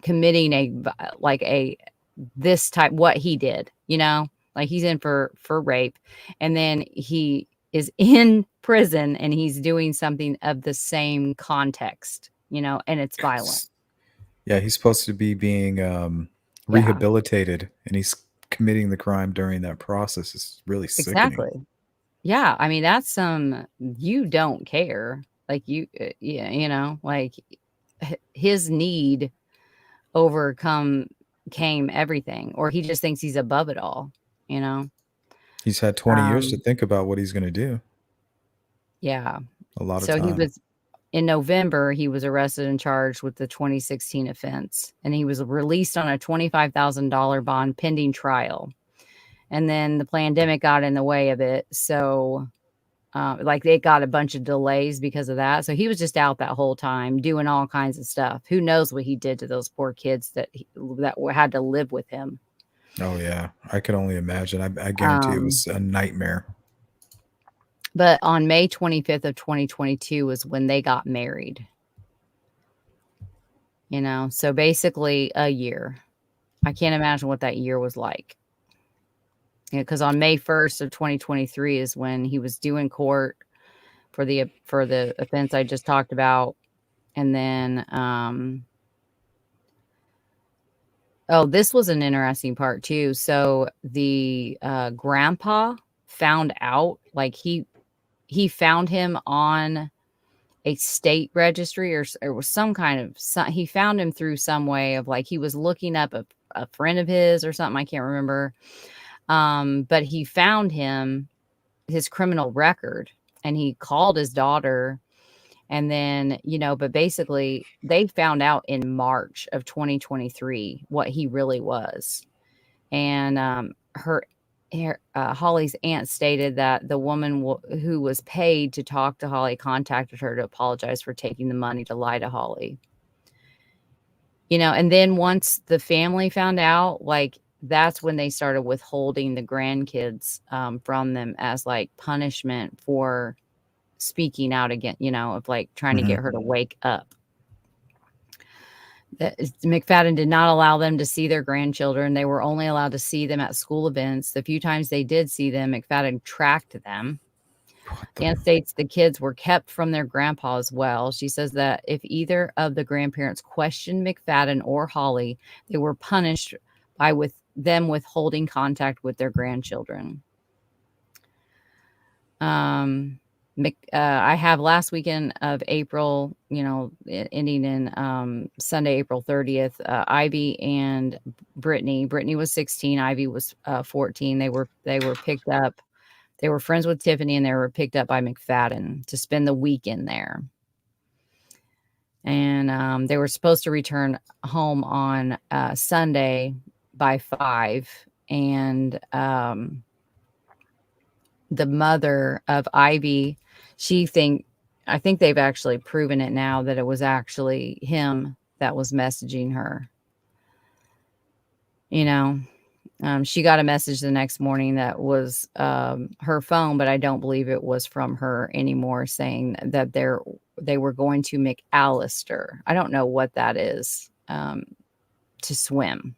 committing this type, what he did, you know, like he's in for rape, and then he is in prison and he's doing something of the same context, you know, and it's violent. Yeah, he's supposed to be being rehabilitated, and he's committing the crime during that process. It's really sickening. Exactly. Yeah, I mean that's you don't care, like you know, like his need came everything, or he just thinks he's above it all, you know. He's had 20 years to think about what he's going to do. Yeah. A lot of so time. He was in November, he was arrested and charged with the 2016 offense, and he was released on a $25,000 bond pending trial. And then the pandemic got in the way of it. So like it got a bunch of delays because of that. So he was just out that whole time doing all kinds of stuff. Who knows what he did to those poor kids that had to live with him. Oh yeah, I can only imagine. I guarantee it was a nightmare. But on May 25th of 2022 was when they got married. You know, so basically a year. I can't imagine what that year was like. Because on May 1st of 2023 is when he was due in court for the offense I just talked about. And then, this was an interesting part too. So the grandpa found out, like he found him on a state registry or was some kind of, he found him through some way of like, he was looking up a friend of his or something. I can't remember. But he found his criminal record, and he called his daughter, and then, you know, but basically they found out in March of 2023 what he really was. And Holly's aunt stated that the woman who was paid to talk to Holly contacted her to apologize for taking the money to lie to Holly. You know, and then once the family found out, like, that's when they started withholding the grandkids from them as like punishment for speaking out again, you know, of like trying to get her to wake up. McFadden did not allow them to see their grandchildren. They were only allowed to see them at school events. The few times they did see them, McFadden tracked them. And states the kids were kept from their grandpa as well. She says that if either of the grandparents questioned McFadden or Holly, they were punished by them withholding contact with their grandchildren. I have last weekend of April, ending in Sunday, April 30th. Ivy and Brittany. Brittany was 16. Ivy was 14. They were picked up. They were friends with Tiffany, and they were picked up by McFadden to spend the weekend there. And they were supposed to return home on Sunday by 5. And the mother of Ivy, I think they've actually proven it now that it was actually him that was messaging her. She got a message the next morning that was her phone, but I don't believe it was from her anymore, saying that they were going to McAllister. I don't know what that is, to swim.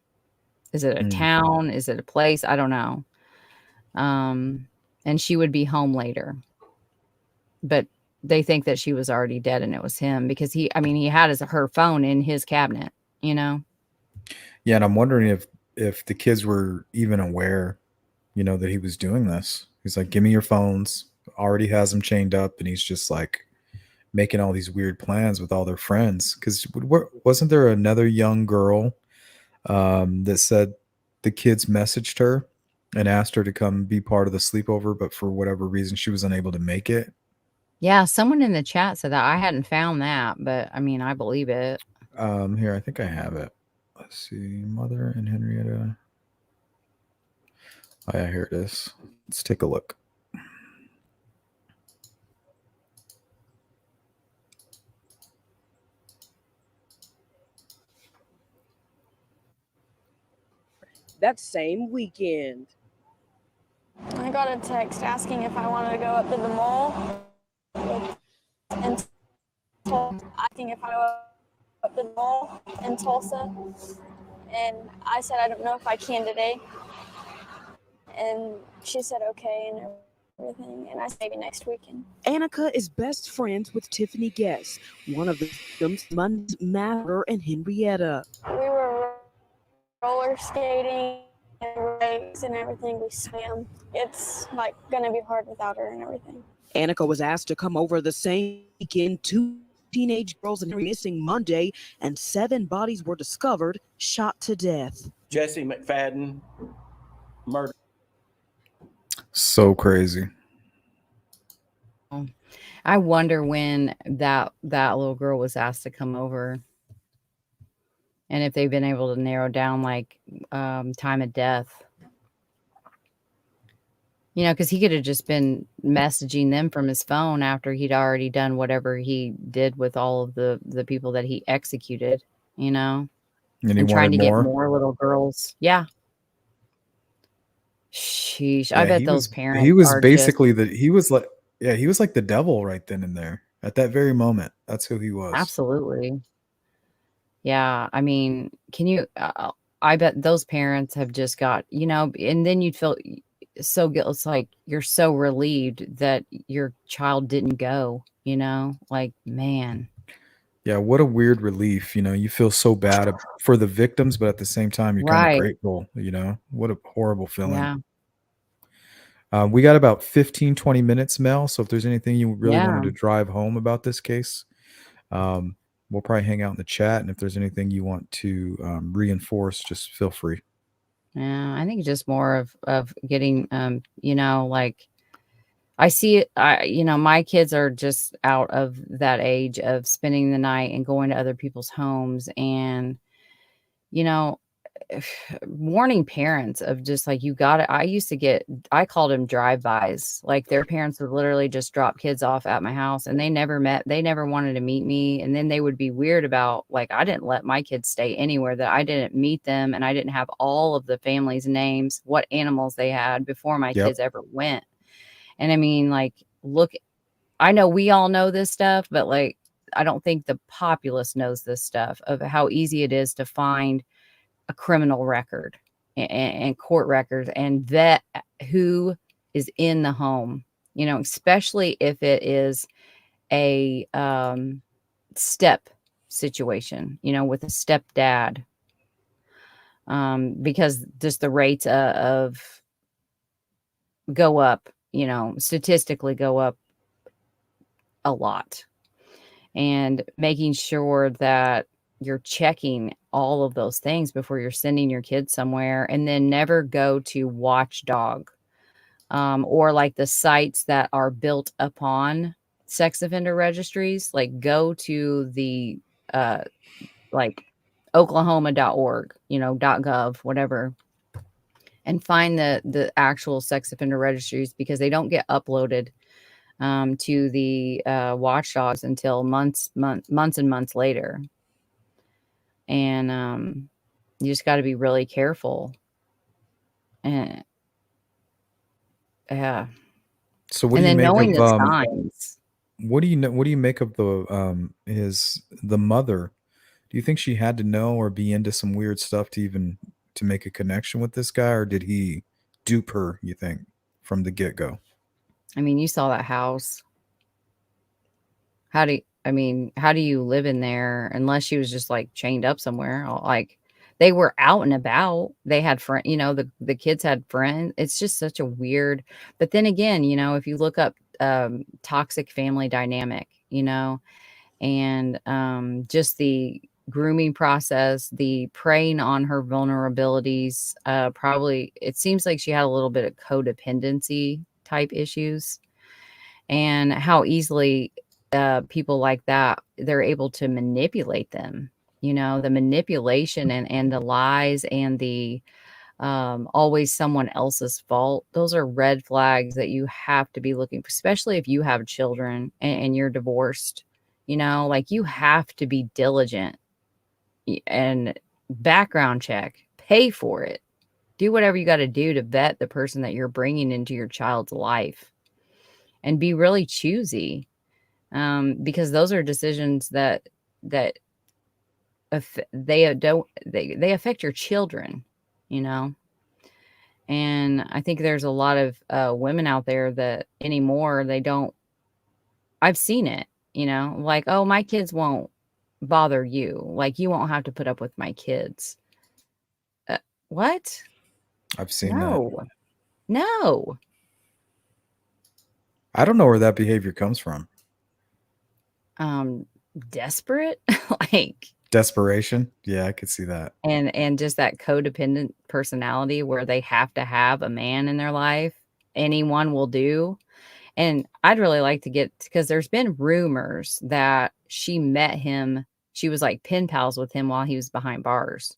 Is it a town? Is it a place? I don't know. And she would be home later. But they think that she was already dead and it was him, because he had her phone in his cabinet, Yeah, and I'm wondering if the kids were even aware, that he was doing this. He's like, give me your phones. Already has them chained up, and he's just like making all these weird plans with all their friends. Because wasn't there another young girl that said the kids messaged her and asked her to come be part of the sleepover, but for whatever reason she was unable to make it? Yeah, someone in the chat said that. I hadn't found that, but I believe it. Here, I think I have it. Let's see. Mother and Henrietta. Oh, yeah, here it is. Let's take a look. That same weekend, I got a text asking if I wanted to go up to the mall and asking if I go up to the mall in Tulsa. And I said, I don't know if I can today. And she said, okay, and everything. And I said, maybe next weekend. Annika is best friends with Tiffany Guess, one of the victims, Monday's murder, and Henrietta. We were roller skating and lakes and everything. We swam. It's gonna be hard without her and everything. Annika was asked to come over the same weekend. 2 teenage girls and missing Monday, and 7 bodies were discovered, shot to death. Jesse McFadden murdered. So crazy. I wonder when that little girl was asked to come over, and if they've been able to narrow down time of death. Because he could have just been messaging them from his phone after he'd already done whatever he did with all of the people that he executed, And he trying to wanted more? get more little girls. Yeah. Sheesh. I bet those parents. He was basically he was like the devil right then and there at that very moment. That's who he was. Absolutely. Yeah. Can you, I bet those parents have just got, and then you'd feel so guilty. It's like you're so relieved that your child didn't go, man. Yeah, what a weird relief. You feel so bad for the victims, but at the same time, you're kind of grateful. What a horrible feeling. Yeah. We got about 15-20 minutes, Mel. So if there's anything you really wanted to drive home about this case, we'll probably hang out in the chat. And if there's anything you want to reinforce, just feel free. Yeah, I think just more of getting, I see it. My kids are just out of that age of spending the night and going to other people's homes, and warning parents of just you got it. I called them drive-bys. Their parents would literally just drop kids off at my house, and they never wanted to meet me. And then they would be weird about I didn't let my kids stay anywhere that I didn't meet them, and I didn't have all of the family's names, what animals they had before my kids ever went. And look, I know we all know this stuff, but I don't think the populace knows this stuff of how easy it is to find a criminal record and court records and vet who is in the home, especially if it is a step situation, with a stepdad, because just the rates of go up, statistically go up a lot. And making sure that you're checking all of those things before you're sending your kids somewhere, and then never go to Watchdog or like the sites that are built upon sex offender registries. Like go to the like oklahoma.org, .gov, whatever, and find the actual sex offender registries, because they don't get uploaded to the watchdogs until months and months later. And you just got to be really careful. And yeah. So what and do you then make knowing of the signs. what do you make of the mother? Do you think she had to know or be into some weird stuff to make a connection with this guy, or did he dupe her, you think, from the get-go? I mean, you saw that house. How do you live in there unless she was just like chained up somewhere? Like they were out and about. They had friends, the kids had friends. It's just such a weird, but then again, if you look up toxic family dynamic, and just the grooming process, the preying on her vulnerabilities, probably it seems like she had a little bit of codependency type issues, and how easily people like that, they're able to manipulate them, the manipulation and the lies and the always someone else's fault. Those are red flags that you have to be looking for, especially if you have children and you're divorced. Like you have to be diligent and background check, pay for it, do whatever you got to do to vet the person that you're bringing into your child's life, and be really choosy, because those are decisions that they affect your children, And I think there's a lot of women out there that anymore, I've seen it, like, oh, my kids won't bother you. Like, you won't have to put up with my kids. What? I've seen that. No. I don't know where that behavior comes from. Desperate, like desperation. Yeah, I could see that. And just that codependent personality where they have to have a man in their life. Anyone will do. And I'd really like to get, because there's been rumors that she met him. She was like pen pals with him while he was behind bars.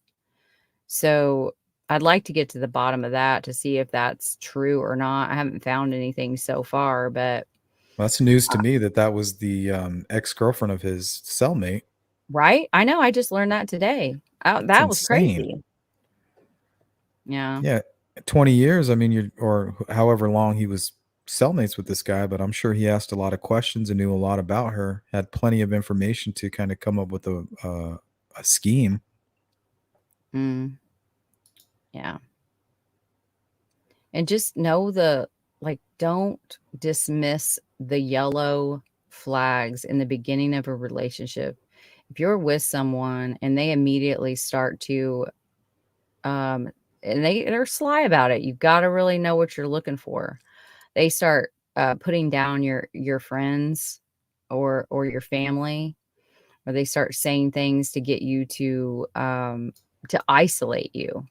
So I'd like to get to the bottom of that to see if that's true or not. I haven't found anything so far, but that's news to me that was the ex-girlfriend of his cellmate. Right? I know. I just learned that today. That was crazy. Yeah. Yeah. 20 years. I mean, or however long he was cellmates with this guy, but I'm sure he asked a lot of questions and knew a lot about her, had plenty of information to kind of come up with a scheme. Yeah. And just know don't dismiss the yellow flags in the beginning of a relationship. If you're with someone and they immediately start to, and they're sly about it, you've got to really know what you're looking for. They start putting down your friends or your family, or they start saying things to get you to isolate you,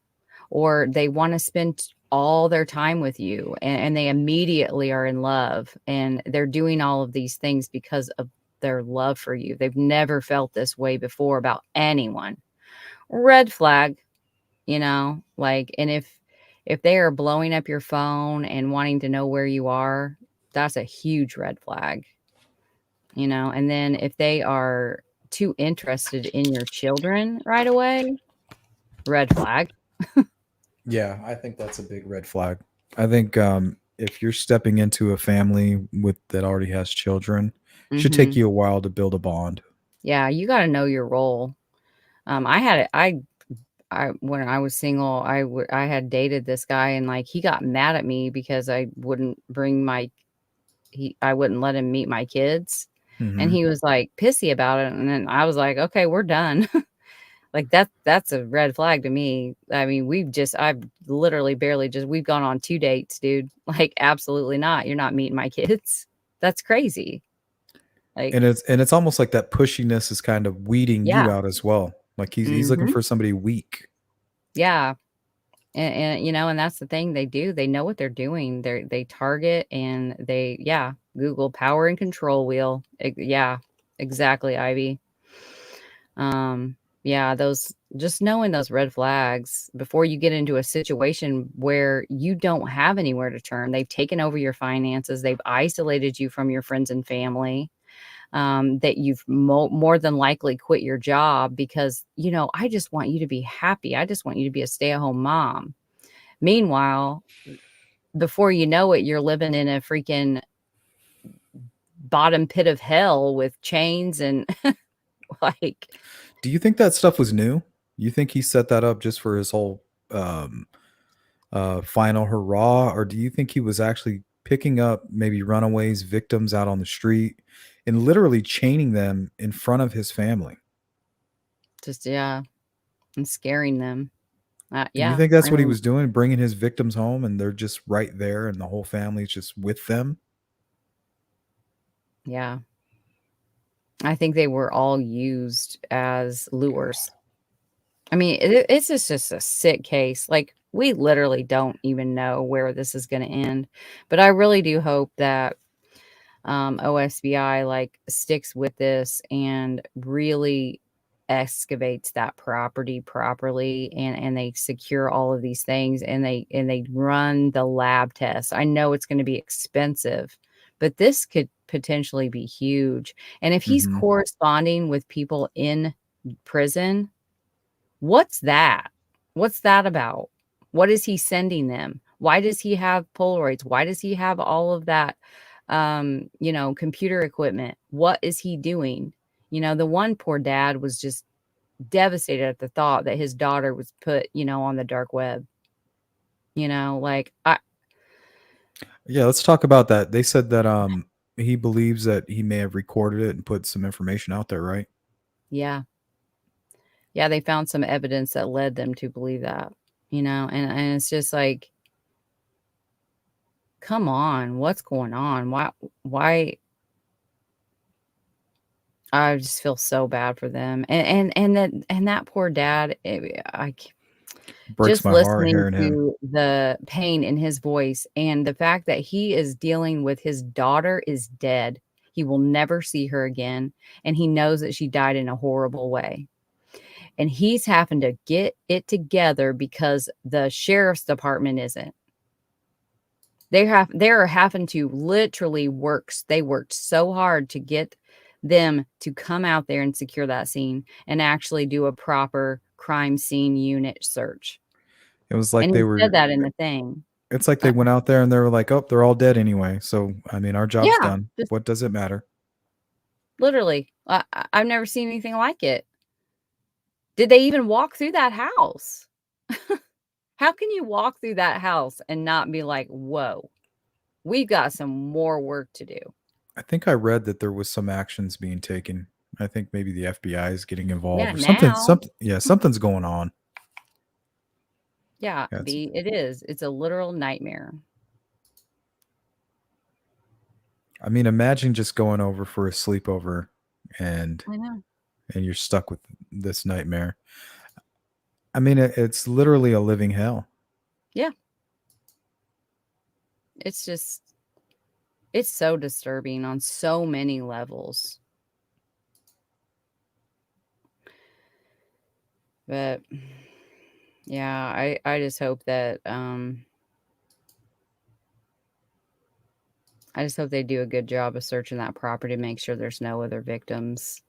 or they want to spend all their time with you, and they immediately are in love, and they're doing all of these things because of their love for you. They've never felt this way before about anyone. Red flag, and if they are blowing up your phone and wanting to know where you are, that's a huge red flag, and then if they are too interested in your children right away, red flag. Yeah, I think that's a big red flag. I think if you're stepping into a family that already has children, it should take you a while to build a bond. Yeah, you got to know your role. When I was single, I had dated this guy, and he got mad at me because I wouldn't I wouldn't let him meet my kids. And he was like pissy about it. And then I was like, okay, we're done. Like that's a red flag to me. I mean, I've literally barely we've gone on 2 dates, dude. Like, absolutely not. You're not meeting my kids. That's crazy. Like, And it's almost like that pushiness is kind of weeding you yeah. out as well. Like he's looking for somebody weak. Yeah. And and that's the thing they do. They know what they're doing. They target and Google power and control wheel. Yeah, exactly, Ivy. Yeah, those, just knowing those red flags before you get into a situation where you don't have anywhere to turn. They've taken over your finances. They've isolated you from your friends and family. That you've more than likely quit your job because, I just want you to be happy. I just want you to be a stay-at-home mom. Meanwhile, before you know it, you're living in a freaking bottom pit of hell with chains and like. Do you think that stuff was new? You think he set that up just for his whole final hurrah, or do you think he was actually picking up maybe runaways, victims out on the street, and literally chaining them in front of his family? Just, and scaring them. Do you think that's what he was doing, bringing his victims home and they're just right there and the whole family's just with them? Yeah. I think they were all used as lures. I mean, it's just a sick case. Like, we literally don't even know where this is going to end. But I really do hope that OSBI like sticks with this and really excavates that property properly, and they secure all of these things, and they run the lab tests. I know it's going to be expensive, but this could potentially be huge. And if he's corresponding with people in prison, what's that? What's that about? What is he sending them? Why does he have Polaroids? Why does he have all of that computer equipment? What is he doing? The one poor dad was just devastated at the thought that his daughter was put, on the dark web. Yeah, let's talk about that. They said that he believes that he may have recorded it and put some information out there, right? Yeah, they found some evidence that led them to believe that, and it's just like, come on, what's going on? Why? I just feel so bad for them, and that poor dad. Breaks Just my heart listening hearing him. to the pain in his voice and the fact that he is dealing with his daughter is dead. He will never see her again, and he knows that she died in a horrible way. And he's having to get it together because the sheriff's department isn't. They're having to literally work. They worked so hard to get them to come out there and secure that scene and actually do a proper crime scene unit search. It was like and they he were said that in the thing. It's like they went out there and they were like, "Oh, they're all dead anyway. So, I mean, our job's Yeah, done. What does it matter?" Literally, I've never seen anything like it. Did they even walk through that house? How can you walk through that house and not be like, whoa, we've got some more work to do? I think I read that there was some actions being taken. I think maybe the FBI is getting involved Yeah, or something. now. Something's going on. Yeah, That's- it is. It's a literal nightmare. I mean, imagine just going over for a sleepover and I know. you're stuck with this nightmare. I mean, it's literally a living hell. Yeah. It's so disturbing on so many levels. But yeah, I just hope that I just hope they do a good job of searching that property to make sure there's no other victims,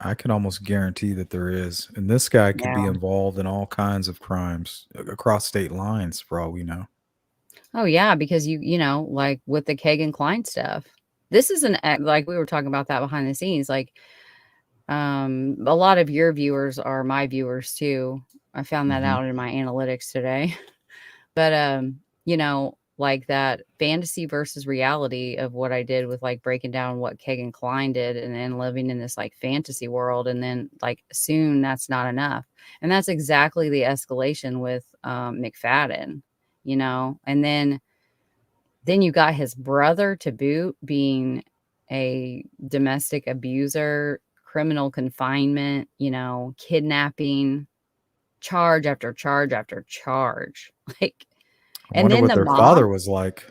I can almost guarantee that there is. And this guy could be Yeah. involved in all kinds of crimes across state lines for all we know. Oh yeah, because like with the Kagan Klein stuff, this is like we were talking about that behind the scenes. Like, a lot of your viewers are my viewers too. I found that out in my analytics today. But like that fantasy versus reality of what I did with like breaking down what Kegan Kline did and then living in this like fantasy world. And then like soon that's not enough. And that's exactly the escalation with McFadden, you know, and then you got his brother to boot being a domestic abuser, criminal confinement, you know, kidnapping, charge after charge after charge. Like, I and wonder then what the their mom, father was like.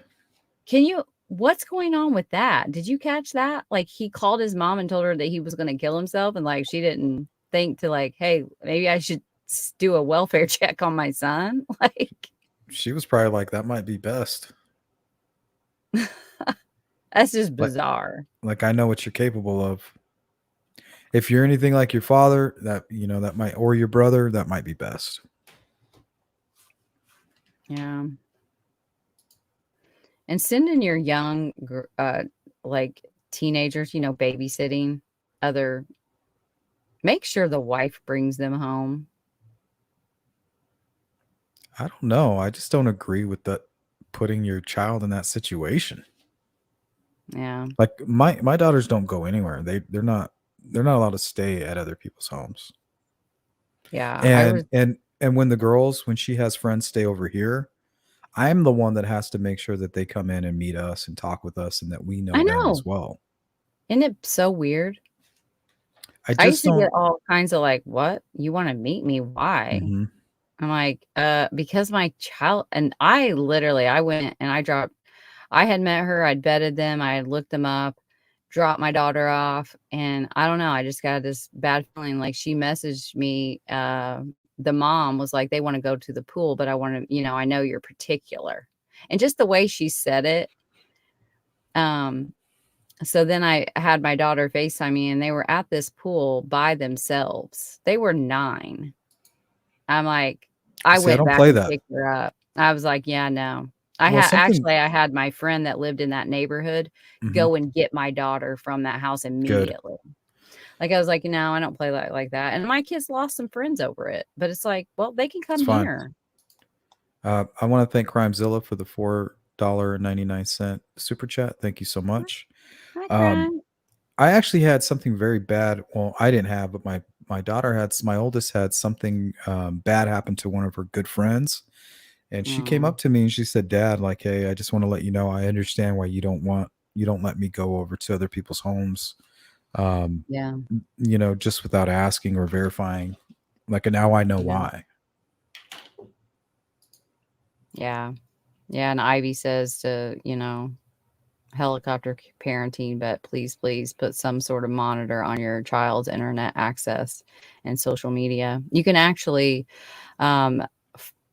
what's going on with that? Did you catch that? Like, he called his mom and told her that he was going to kill himself. And like, she didn't think to like, hey, maybe I should do a welfare check on my son. Like, She was probably like, that might be best. that's just bizarre. Like, I know what you're capable of. If you're anything like your father, that, you know, that might, or your brother, that might be best. Yeah. And sending your young, like teenagers, you know, babysitting make sure the wife brings them home. I don't know. I just don't agree with that, putting your child in that situation. Yeah. Like my daughters don't go anywhere. They're not allowed to stay at other people's homes. Yeah. And when the girls, when she has friends stay over here, I'm the one that has to make sure that they come in and meet us and talk with us and that we know them as well. Isn't it so weird? I used to get all kinds of like, what? You want to meet me? Why? Mhm. I'm like, because my child, and I went and I had met her, I'd vetted them, I had looked them up, dropped my daughter off, and I don't know, I just got this bad feeling. Like, she messaged me, the mom was like, they want to go to the pool, but I want to, you know, I know you're particular. And just the way she said it. So then I had my daughter FaceTime me, and they were at this pool by themselves. They were 9. I'm like, I went back and picked her up. I was like, yeah, no. I had my friend that lived in that neighborhood go and get my daughter from that house immediately. Like, I was like, no, I don't play like that. And my kids lost some friends over it, but it's like, well, they can come here. I want to thank Crimezilla for the $4.99 super chat. Thank you so much. I actually had something very bad. Well, I didn't have, but my daughter my oldest had something bad happen to one of her good friends. And she came up to me and she said, Dad, like, hey, I just want to let you know, I understand why you don't let me go over to other people's homes. Yeah. You know, just without asking or verifying. Like, now I know why. Yeah. Yeah. And Ivy says to, you know, helicopter parenting, but please put some sort of monitor on your child's internet access and social media. You can actually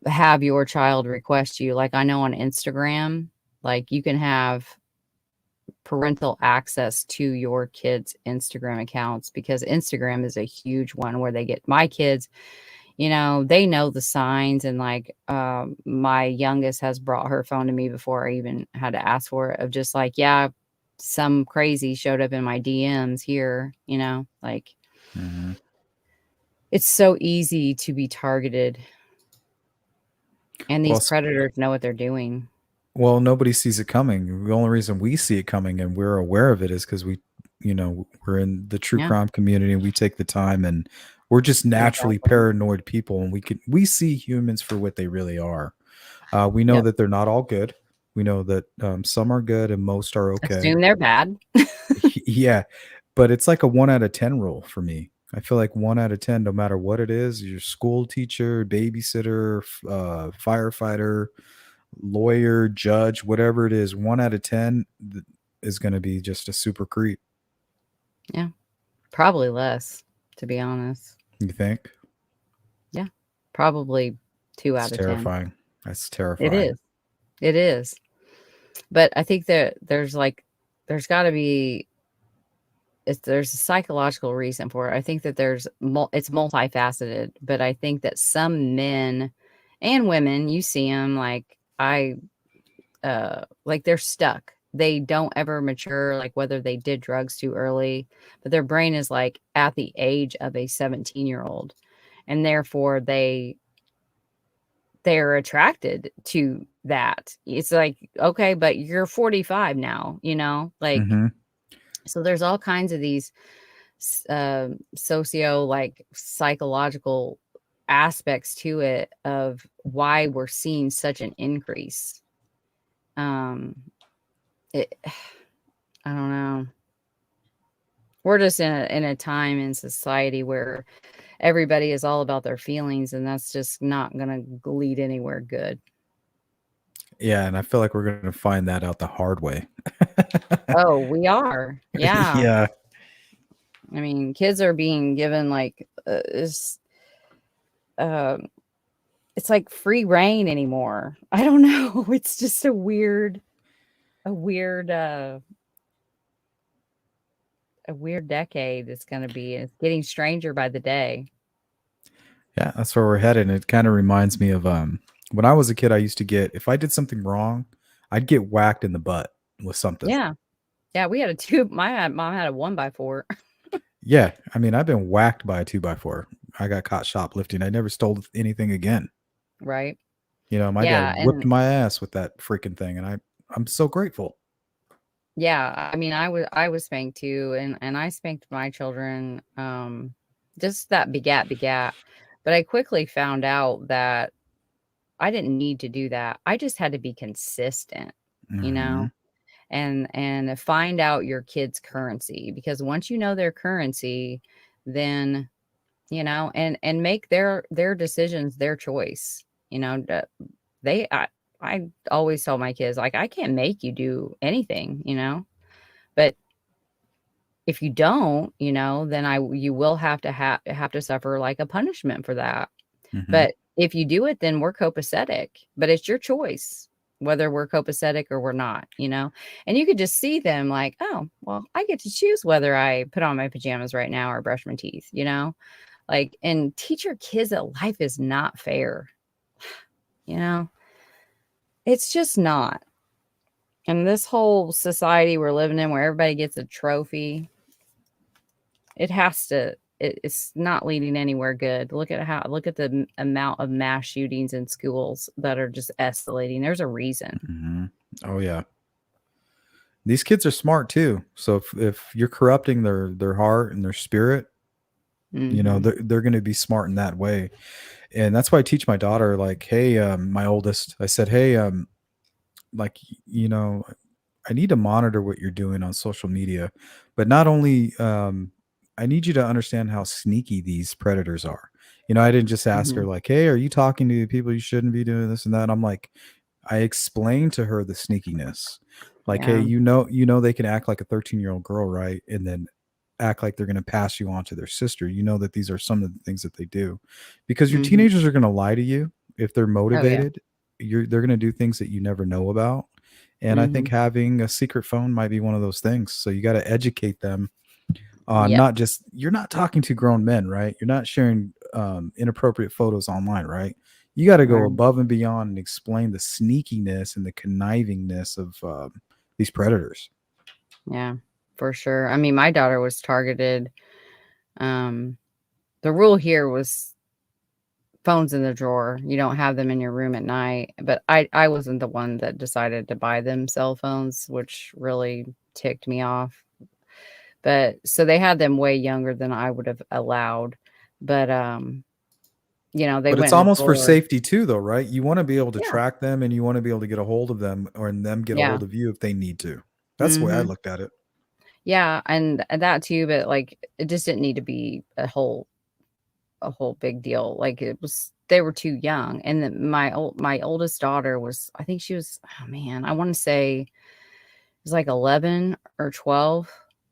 have your child request you. Like, I know on Instagram, like, you can have parental access to your kids' Instagram accounts, because Instagram is a huge one where they get my kids, you know, they know the signs. And like, my youngest has brought her phone to me before I even had to ask for it, of just like, yeah, some crazy showed up in my DMs here, you know, like, it's so easy to be targeted. And these predators know what they're doing. Well, nobody sees it coming. The only reason we see it coming and we're aware of it is because we, you know, we're in the true crime community and we take the time, and we're just naturally paranoid people, and we see humans for what they really are. We know that they're not all good. We know that some are good and most are okay. Assume they're bad. Yeah, but it's like a 1 out of 10 rule for me. I feel like 1 out of 10, no matter what it is, your school teacher, babysitter, firefighter, lawyer, judge, whatever it is, 1 out of 10 is going to be just a super creep. Yeah, probably less, to be honest. You think? Yeah, probably 2 out of 10. Terrifying. That's terrifying. It is. But I think that there's got to be, there's a psychological reason for it. I think that it's multifaceted, but I think that some men and women, you see them like they're stuck. They don't ever mature, like whether they did drugs too early, but their brain is like at the age of a 17-year-old. And therefore they they're attracted to that. It's like, okay, but you're 45 now, you know, like, so there's all kinds of these socio like psychological aspects to it of why we're seeing such an increase. I don't know. We're just in a time in society where everybody is all about their feelings, and that's just not going to lead anywhere good. Yeah, and I feel like we're going to find that out the hard way. Oh, we are. Yeah. Yeah. I mean, kids are being given like it's like free reign anymore. I don't know. It's just a weird decade it's going to be. It's getting stranger by the day. Yeah, that's where we're headed. It kind of reminds me of when I was a kid, I used to get, if I did something wrong, I'd get whacked in the butt with something. Yeah. Yeah, we had a 2. My mom had a 1x4. Yeah, I mean, I've been whacked by a 2x4. I got caught shoplifting. I never stole anything again. Right. You know, my Yeah, dad whipped and my ass with that freaking thing, and I'm so grateful. yeah, I mean, I was spanked too, and I spanked my children, just that begat. But I quickly found out that I didn't need to do that. I just had to be consistent, you know, and find out your kid's currency, because once you know their currency, then, you know, and make their decisions, their choice, you know, I always tell my kids, like, I can't make you do anything, you know, but if you don't, you know, then you will have to suffer like a punishment for that. But if you do it, then we're copacetic, but it's your choice whether we're copacetic or we're not, you know, and you could just see them like, oh, well, I get to choose whether I put on my pajamas right now or brush my teeth, you know, like, and teach your kids that life is not fair. You know, it's just not. And this whole society we're living in where everybody gets a trophy, it's not leading anywhere good. Look at the amount of mass shootings in schools that are just escalating. There's a reason. Oh yeah. These kids are smart too. So if you're corrupting their heart and their spirit, you know, they're going to be smart in that way. And that's why I teach my daughter, like, hey, my oldest, I said, hey, like, you know, I need to monitor what you're doing on social media, but not only, I need you to understand how sneaky these predators are. You know, I didn't just ask her like, hey, are you talking to people you shouldn't be doing this and that? I'm like, I explained to her the sneakiness. Like, hey, you know, they can act like a 13-year-old girl, right? And then act like they're going to pass you on to their sister. You know that these are some of the things that they do, because your teenagers are going to lie to you if they're motivated. They're going to do things that you never know about. And I think having a secret phone might be one of those things. So you got to educate them on not just, you're not talking to grown men, right? You're not sharing inappropriate photos online, right? You got to go above and beyond and explain the sneakiness and the connivingness of these predators. Yeah, for sure. I mean, my daughter was targeted. The rule here was phones in the drawer. You don't have them in your room at night. But I wasn't the one that decided to buy them cell phones, which really ticked me off. But so they had them way younger than I would have allowed. But you know, but it's almost for safety too, though, right? You want to be able to track them, and you want to be able to get a hold of them, or them get a hold of you if they need to. That's the way I looked at it. Yeah, and that too, but like, it just didn't need to be a whole big deal. Like, they were too young. And then my oldest daughter was, I think she was, oh man, I want to say it was like 11 or 12,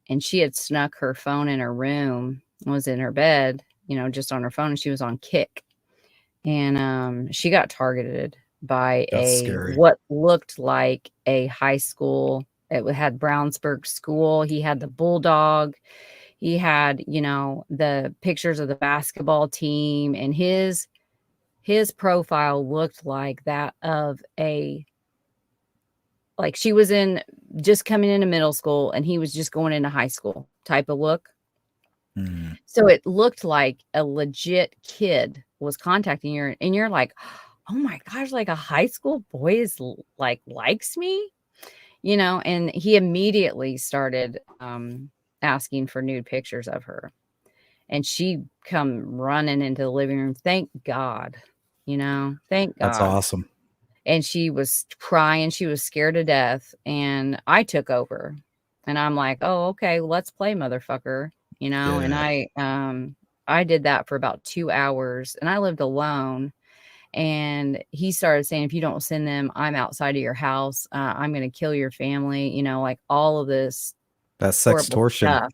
and she had snuck her phone in her room and was in her bed, you know, just on her phone, and she was on Kick. And she got targeted by what looked like a high school. It had Brownsburg School. He had the bulldog. He had, you know, the pictures of the basketball team, and his profile looked like that of like she was just coming into middle school and he was just going into high school type of look. So it looked like a legit kid was contacting you, and you're like, oh my gosh, like a high school boy is like likes me, you know, and he immediately started asking for nude pictures of her. And she come running into the living room. Thank God, you know, thank That's God. awesome. And she was crying. She was scared to death. And I took over. And I'm like, oh, okay, let's play, motherfucker. You know, and I did that for about 2 hours, and I lived alone. And he started saying, if you don't send them, I'm outside of your house. I'm going to kill your family. You know, like all of this That's horrible sextortion. stuff.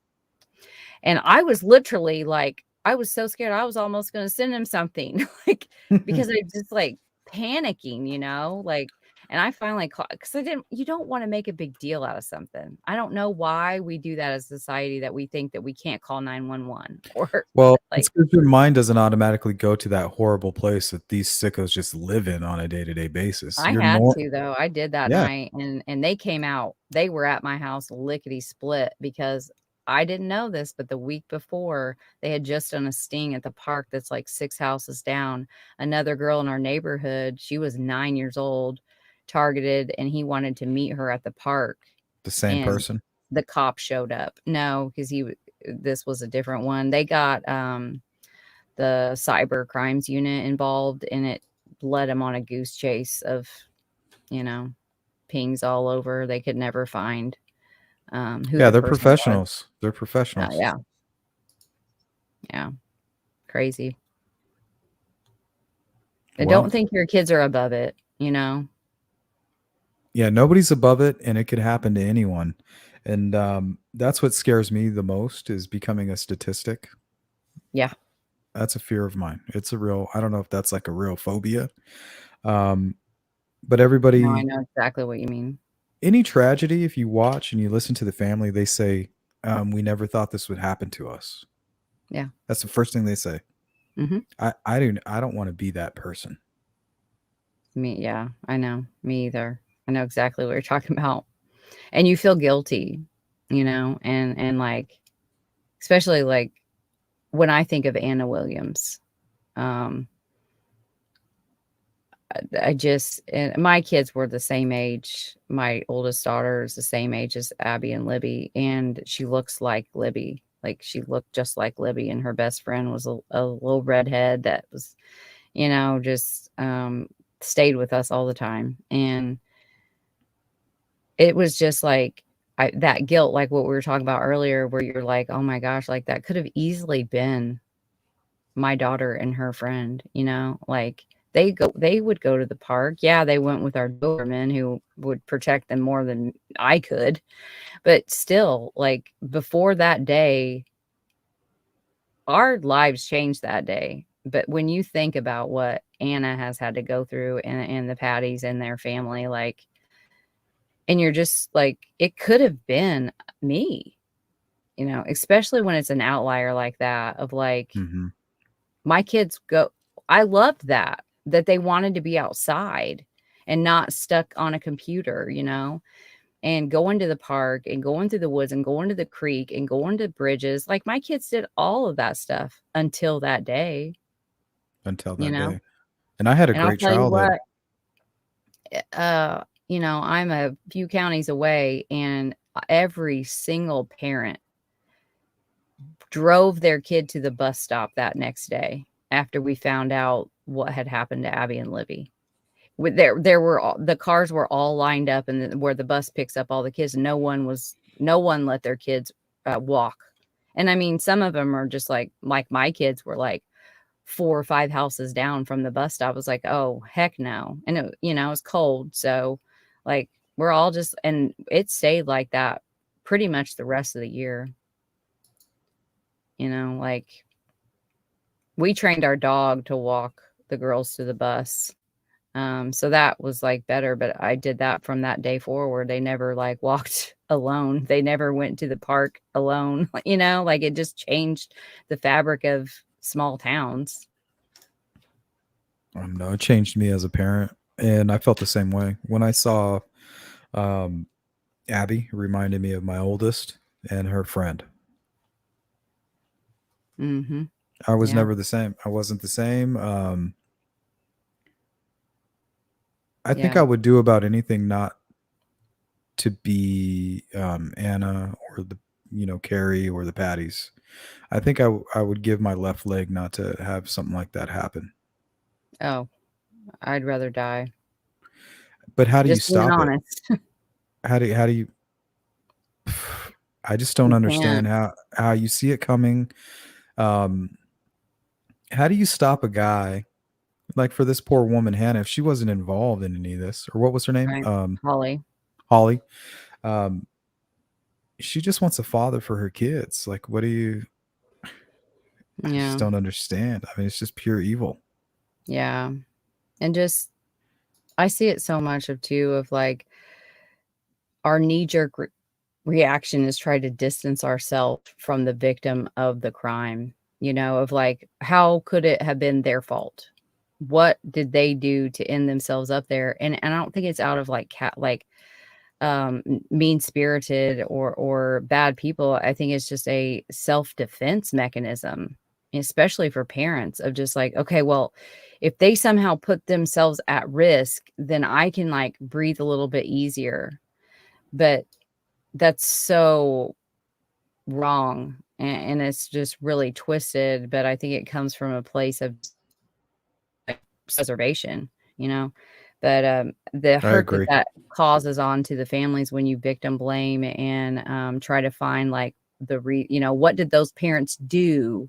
And I was literally like, I was so scared. I was almost going to send him something, like, because I just like panicking, you know, like, and I finally called because you don't want to make a big deal out of something. I don't know why we do that as a society, that we think that we can't call 911 or Well, like, it's because your mind doesn't automatically go to that horrible place that these sickos just live in on a day-to-day basis. I You're had to, though. I did that Yeah. night, and they came out. They were at my house lickety split because I didn't know this, but the week before they had just done a sting at the park that's like 6 houses down. Another girl in our neighborhood, she was 9 years old, targeted, and he wanted to meet her at the park. The same And person? the cop showed up. No, because this was a different one. They got the cyber crimes unit involved, and it led them on a goose chase of, you know, pings all over. They could never find who Yeah, the they're person was. professionals. They're professionals. Yeah, crazy. I Well- don't think your kids are above it, you know. Yeah, nobody's above it, and it could happen to anyone. And that's what scares me the most, is becoming a statistic. Yeah. That's a fear of mine. It's a real, I don't know if that's like a real phobia. But everybody, No, I know exactly what you mean. any tragedy, if you watch and you listen to the family, they say, we never thought this would happen to us. Yeah. That's the first thing they say. Mhm. I don't want to be that person. Yeah, I know. Me either. I know exactly what you're talking about. And you feel guilty, you know, and like, especially like when I think of Anna Williams, I just, and my kids were the same age. My oldest daughter is the same age as Abby and Libby, and she looks like Libby. Like, she looked just like Libby, and her best friend was a little redhead that was, you know, just stayed with us all the time. And it was just like that guilt, like what we were talking about earlier, where you're like, oh my gosh, like that could have easily been my daughter and her friend, you know, like they would go to the park. Yeah, they went with our Doberman, who would protect them more than I could. But still, like, before that day, our lives changed that day. But when you think about what Anna has had to go through, and the Patties and their family, like, and you're just like, it could have been me, you know, especially when it's an outlier like that, of like, my kids go, I loved that they wanted to be outside and not stuck on a computer, you know, and going to the park and going through the woods and going to the creek and going to bridges. Like, my kids did all of that stuff until that day. Until You that know? day. And I had a And I'll great tell you childhood. what, you know, I'm a few counties away, and every single parent drove their kid to the bus stop that next day after we found out what had happened to Abby and Libby. There were the cars were all lined up, and where the bus picks up all the kids, no one let their kids walk. And I mean, some of them are just like my kids were like 4 or 5 houses down from the bus stop. I was like, oh, heck no. And it, you know, it was cold. So like, we're all just, and it stayed like that pretty much the rest of the year. You know, like, we trained our dog to walk the girls to the bus. So that was like better, but I did that from that day forward. They never like walked alone. They never went to the park alone. You know, like, it just changed the fabric of small towns. No, it changed me as a parent, and I felt the same way when I saw Abby. It reminded me of my oldest and her friend. Mm-hmm. I was never the same. I wasn't the same. I think Yeah. I would do about anything not to be Anna or the Carrie or the Patties. I think I would give my left leg not to have something like that happen. Oh, I'd rather die. But how do you Just being stop it? honest. How do you? I just don't You understand can't. how you see it coming. How do you stop a guy like for this poor woman Hannah if she wasn't involved in any of this, or what was her name? Right. Holly. She just wants a father for her kids. Like, what do you? I Yeah. just don't understand. I mean, it's just pure evil. Yeah. And just, I see it so much of like our knee-jerk reaction is try to distance ourselves from the victim of the crime, of like, how could it have been their fault? What did they do to end themselves up there? And I don't think it's out of like mean-spirited or bad people. I think it's just a self-defense mechanism, especially for parents, of just like, okay, well, if they somehow put themselves at risk, then I can like breathe a little bit easier. But that's so wrong, and it's just really twisted. But I think it comes from a place of preservation, but the I hurt agree. that causes onto the families when you victim blame and try to find like what did those parents do?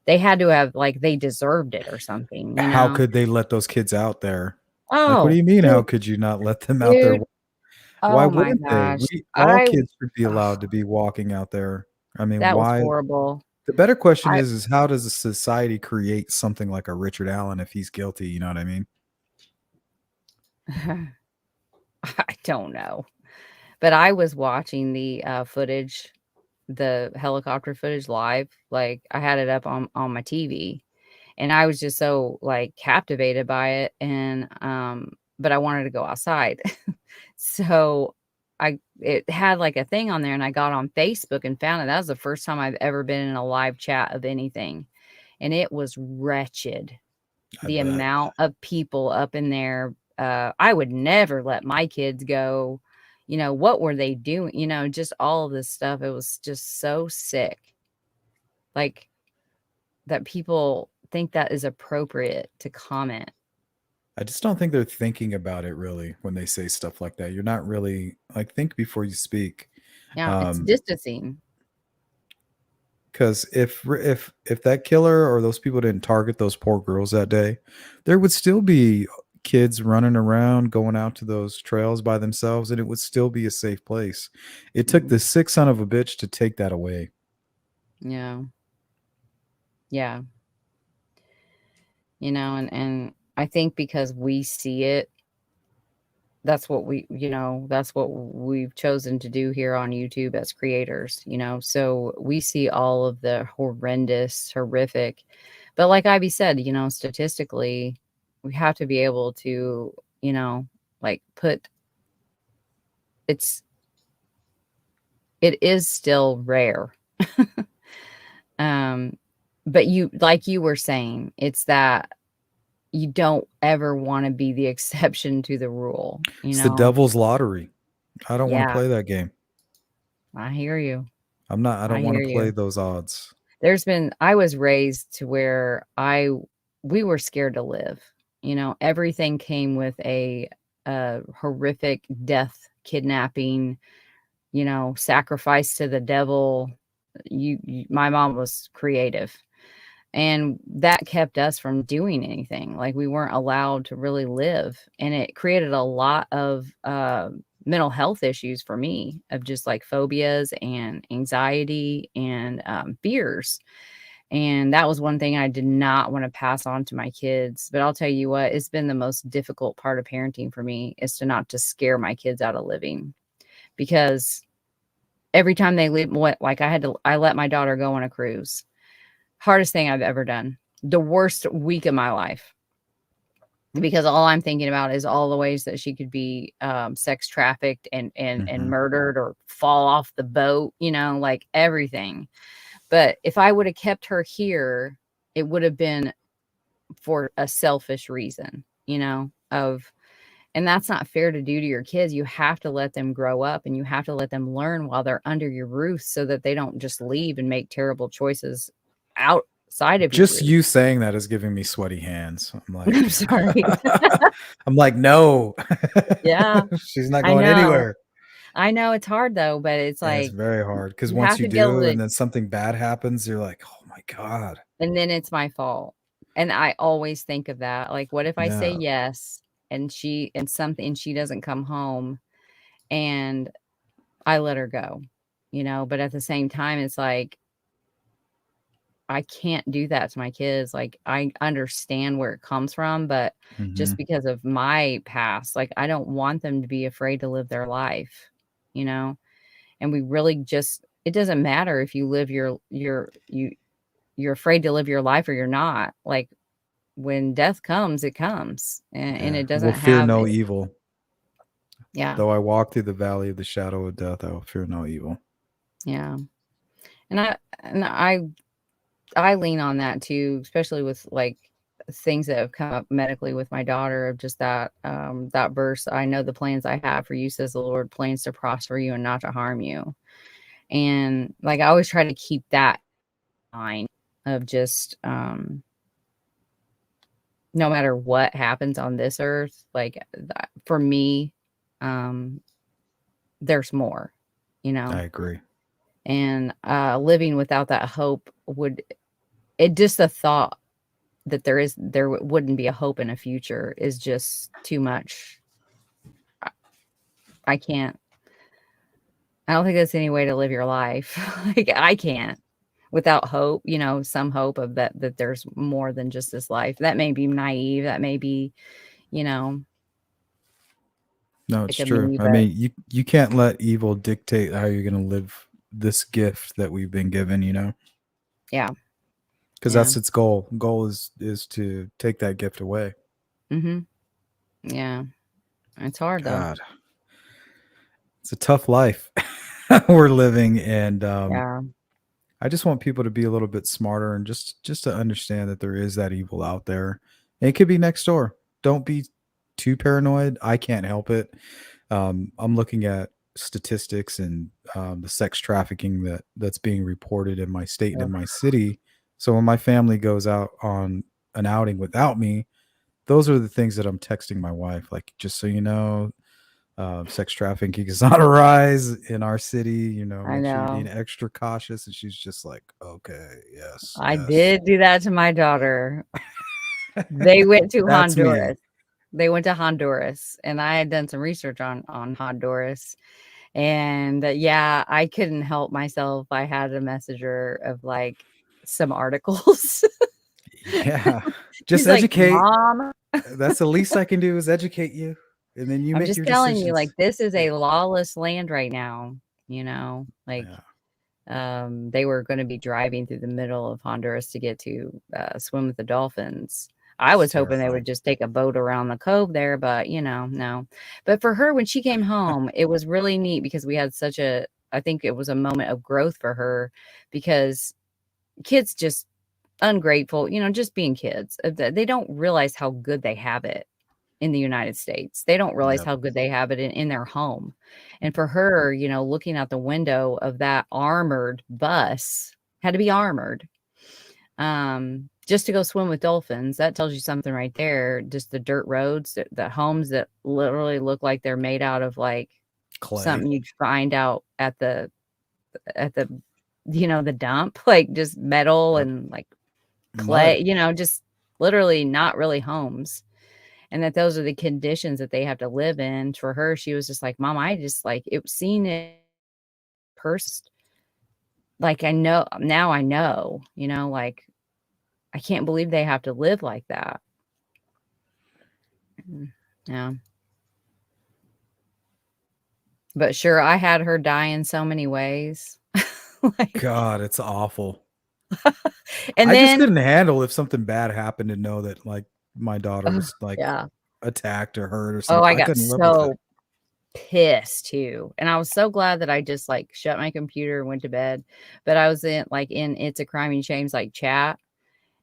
They had to have, like, they deserved it or something, How could they let those kids out there? Like, what do Oh, you mean? How dude. could you not let them out there? Dude. Why Oh my wouldn't they? gosh. All kids should be allowed to be walking out there. I mean, That was why? horrible. The better question I is how does a society create something like a Richard Allen if he's guilty? You know what I mean? I don't know. But I was watching the footage, the helicopter footage live. Like, I had it up on my TV, and I was just so like captivated by it. And but I wanted to go outside. So it had like a thing on there, and I got on Facebook and found it. That was the first time I've ever been in a live chat of anything. And it was wretched. The bet. amount of people up in there. I would never let my kids go. What were they doing? Just all of this stuff. It was just so sick. Like, that people think that is appropriate to comment. I just don't think they're thinking about it really when they say stuff like that. You're not really like, think before you speak. Yeah, it's distancing. Because if that killer or those people didn't target those poor girls that day, there would still be kids running around going out to those trails by themselves, and it would still be a safe place. It took the sick son of a bitch to take that away. Yeah. Yeah. And I think because we see it, that's what that's what we've chosen to do here on YouTube as creators, so we see all of the horrific, but like Ivy said, statistically, we have to be able to, like it is still rare. But like you were saying, it's that you don't ever want to be the exception to the rule. It's the devil's lottery. I don't want to Yeah. play that game. I hear you. I don't want to play those odds. I was raised to where we were scared to live. Everything came with a horrific death, kidnapping, sacrifice to the devil. My mom was creative. And that kept us from doing anything. Like, we weren't allowed to really live. And it created a lot of mental health issues for me, of just like phobias and anxiety and fears. And that was one thing I did not want to pass on to my kids. But I'll tell you what, it's been the most difficult part of parenting for me, is to not to scare my kids out of living. Because every time they leave, like I let my daughter go on a cruise. Hardest thing I've ever done. The worst week of my life. Because all I'm thinking about is all the ways that she could be sex trafficked and murdered or fall off the boat, like everything. But if I would have kept her here, it would have been for a selfish reason, of And that's not fair to do to your kids. You have to let them grow up, and you have to let them learn while they're under your roof, so that they don't just leave and make terrible choices outside of your Just roof. you saying that is giving me sweaty hands. I'm like, I'm sorry. I'm like, no. Yeah. She's not I going know. anywhere. I know it's hard though, but it's And it's like very hard because you once have you to be able do, to, and then something bad happens, you're like, oh my God. and then it's my fault. And I always think of that. Like, what if I say Yeah. yes and she doesn't come home and I let her go, but at the same time, it's like, I can't do that to my kids. Like, I understand where it comes from, but just because of my past, like, I don't want them to be afraid to live their life, and we really just, it doesn't matter if you live you're afraid to live your life or you're not. Like, when death comes, it comes, and it doesn't Will fear have no it. evil. Yeah. Though I walk through the valley of the shadow of death, I will fear no evil. Yeah. And I lean on that too, especially with like things that have come up medically with my daughter, of just that verse, I know the plans I have for you, says the Lord, plans to prosper you and not to harm you. And like, I always try to keep that in mind of just, no matter what happens on this earth, like for me, there's more, I agree. and living without that hope just the thought that there wouldn't be a hope in a future is just too much. I can't. I don't think that's any way to live your life. Like, I can't without hope, some hope of that there's more than just this life. That may be naive. That may be, No, it's like true. me, I but mean, you can't let evil dictate how you're going to live this gift that we've been given, yeah. Because that's its goal. Goal is to take that gift away. Yeah. It's hard though. God. It's a tough life we're living, and Yeah. I just want people to be a little bit smarter and just to understand that there is that evil out there. And it could be next door. Don't be too paranoid. I can't help it. I'm looking at statistics and the sex trafficking that's being reported in my state and in my city. So when my family goes out on an outing without me, those are the things that I'm texting my wife. Like, just so you know, sex trafficking is on a rise in our city. I Make sure you're being know. extra cautious. And she's just like, okay, yes. I yes. did do that to my daughter. They went to That's me. Honduras. They went to Honduras, and I had done some research on Honduras. And yeah, I couldn't help myself. I had a messenger of like some articles. Yeah. Just She's like, educate. Mom. That's the least I can do, is educate you. And then you I'm make just your telling decisions. you, like, this is a lawless land right now, like, they were going to be driving through the middle of Honduras to get to swim with the dolphins. I was hoping they would just take a boat around the cove there, but no. But for her, when she came home, it was really neat because we had I think it was a moment of growth for her, because kids just ungrateful, just being kids. They don't realize how good they have it in the United States. They don't realize how good they have it in their home. And for her, looking out the window of that armored bus, had to be armored, just to go swim with dolphins. That tells you something right there. Just the dirt roads, the homes that literally look like they're made out of like clay. Something you'd find out at the the dump, like just metal and like clay, just literally not really homes. And that those are the conditions that they have to live in. For her, she was just like, Mom, I just like it, seen it first. Like, I know now, like, I can't believe they have to live like that. Yeah. But sure, I had her die in so many ways. God, it's awful. And I then just couldn't handle if something bad happened to know that like my daughter was like attacked or hurt or something. I got couldn't live with so it. pissed too. And I was so glad that I just like shut my computer and went to bed. But I was in It's a Crime and Shame's like chat.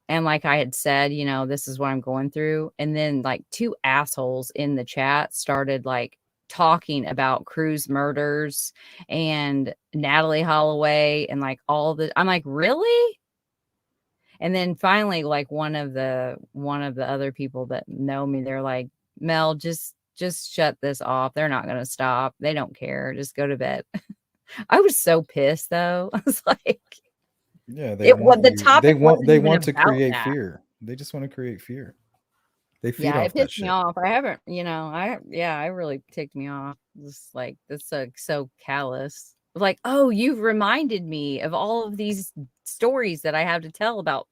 And like I had said, this is what I'm going through. And then like 2 assholes in the chat started like talking about Cruz murders and Natalie Holloway and like all the, I'm like, really? And then finally, like one of the other people that know me, they're like, Mel, just shut this off. They're not going to stop. They don't care. Just go to bed. I was so pissed though. I was like, yeah, they want to create that. fear. They just want to create fear. They feed Yeah, off it that pissed shit. me off. I haven't, I really ticked me off. Just like that's so callous. Like, oh, you've reminded me of all of these stories that I have to tell about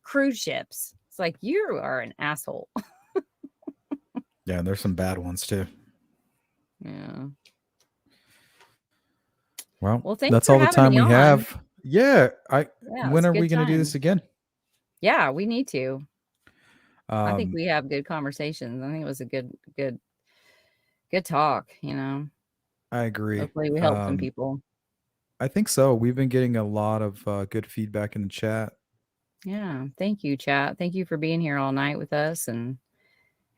cruise ships. It's like you are an asshole. Yeah, there's some bad ones too. Yeah. Well, thanks that's for all the having time me we on. have. Yeah, Yeah, when it's a are we good going to do time. this again? Yeah, we need to. I think Um, we have good conversations. I think it was a good talk, I agree. Hopefully we help some people. I think so. We've been getting a lot of good feedback in the chat. Yeah. Thank you, chat. Thank you for being here all night with us and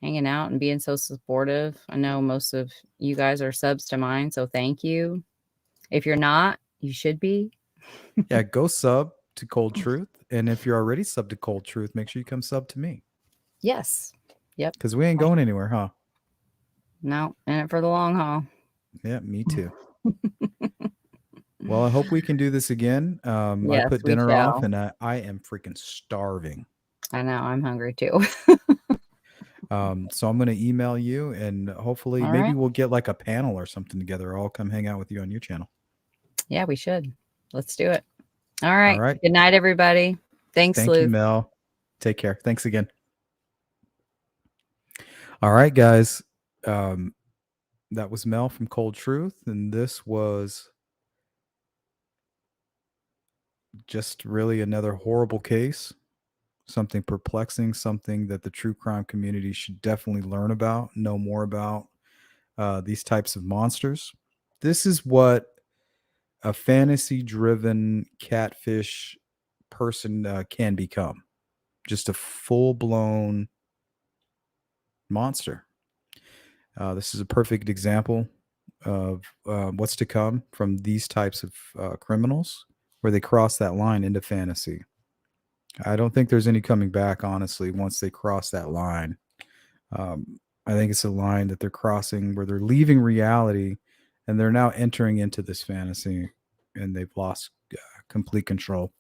hanging out and being so supportive. I know most of you guys are subs to mine, so thank you. If you're not, you should be. Yeah, go sub to Cold Truth. And if you're already sub to Cold Truth, make sure you come sub to me. Yes. Yep. Because we ain't going anywhere, huh? No, in it for the long haul. Yeah, me too. Well, I hope we can do this again. I Yes, put we dinner off shall. and I am freaking starving. I know. I'm hungry too. So I'm going to email you and hopefully All maybe right. we'll get like a panel or something together. I'll come hang out with you on your channel. Yeah, we should. Let's do it. All right. All right. Good night, everybody. Thanks, Thank you, Lou. Mel. Take care. Thanks again. All right, guys. That was Mel from Cold Truth, and this was just really another horrible case, something perplexing, something that the true crime community should definitely learn about, know more about these types of monsters. This is what a fantasy-driven catfish person can become. Just a full-blown monster. This is a perfect example of what's to come from these types of criminals, where they cross that line into fantasy. I don't think there's any coming back, honestly, once they cross that line. I think it's a line that they're crossing where they're leaving reality and they're now entering into this fantasy, and they've lost complete control.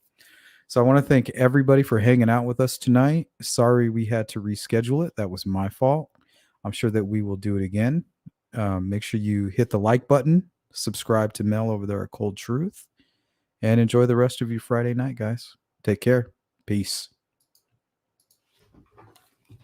So I want to thank everybody for hanging out with us tonight. Sorry we had to reschedule it. That was my fault. I'm sure that we will do it again. Make sure you hit the like button, subscribe to Mel over there at Cold Truth, and enjoy the rest of your Friday night, guys. Take care. Peace.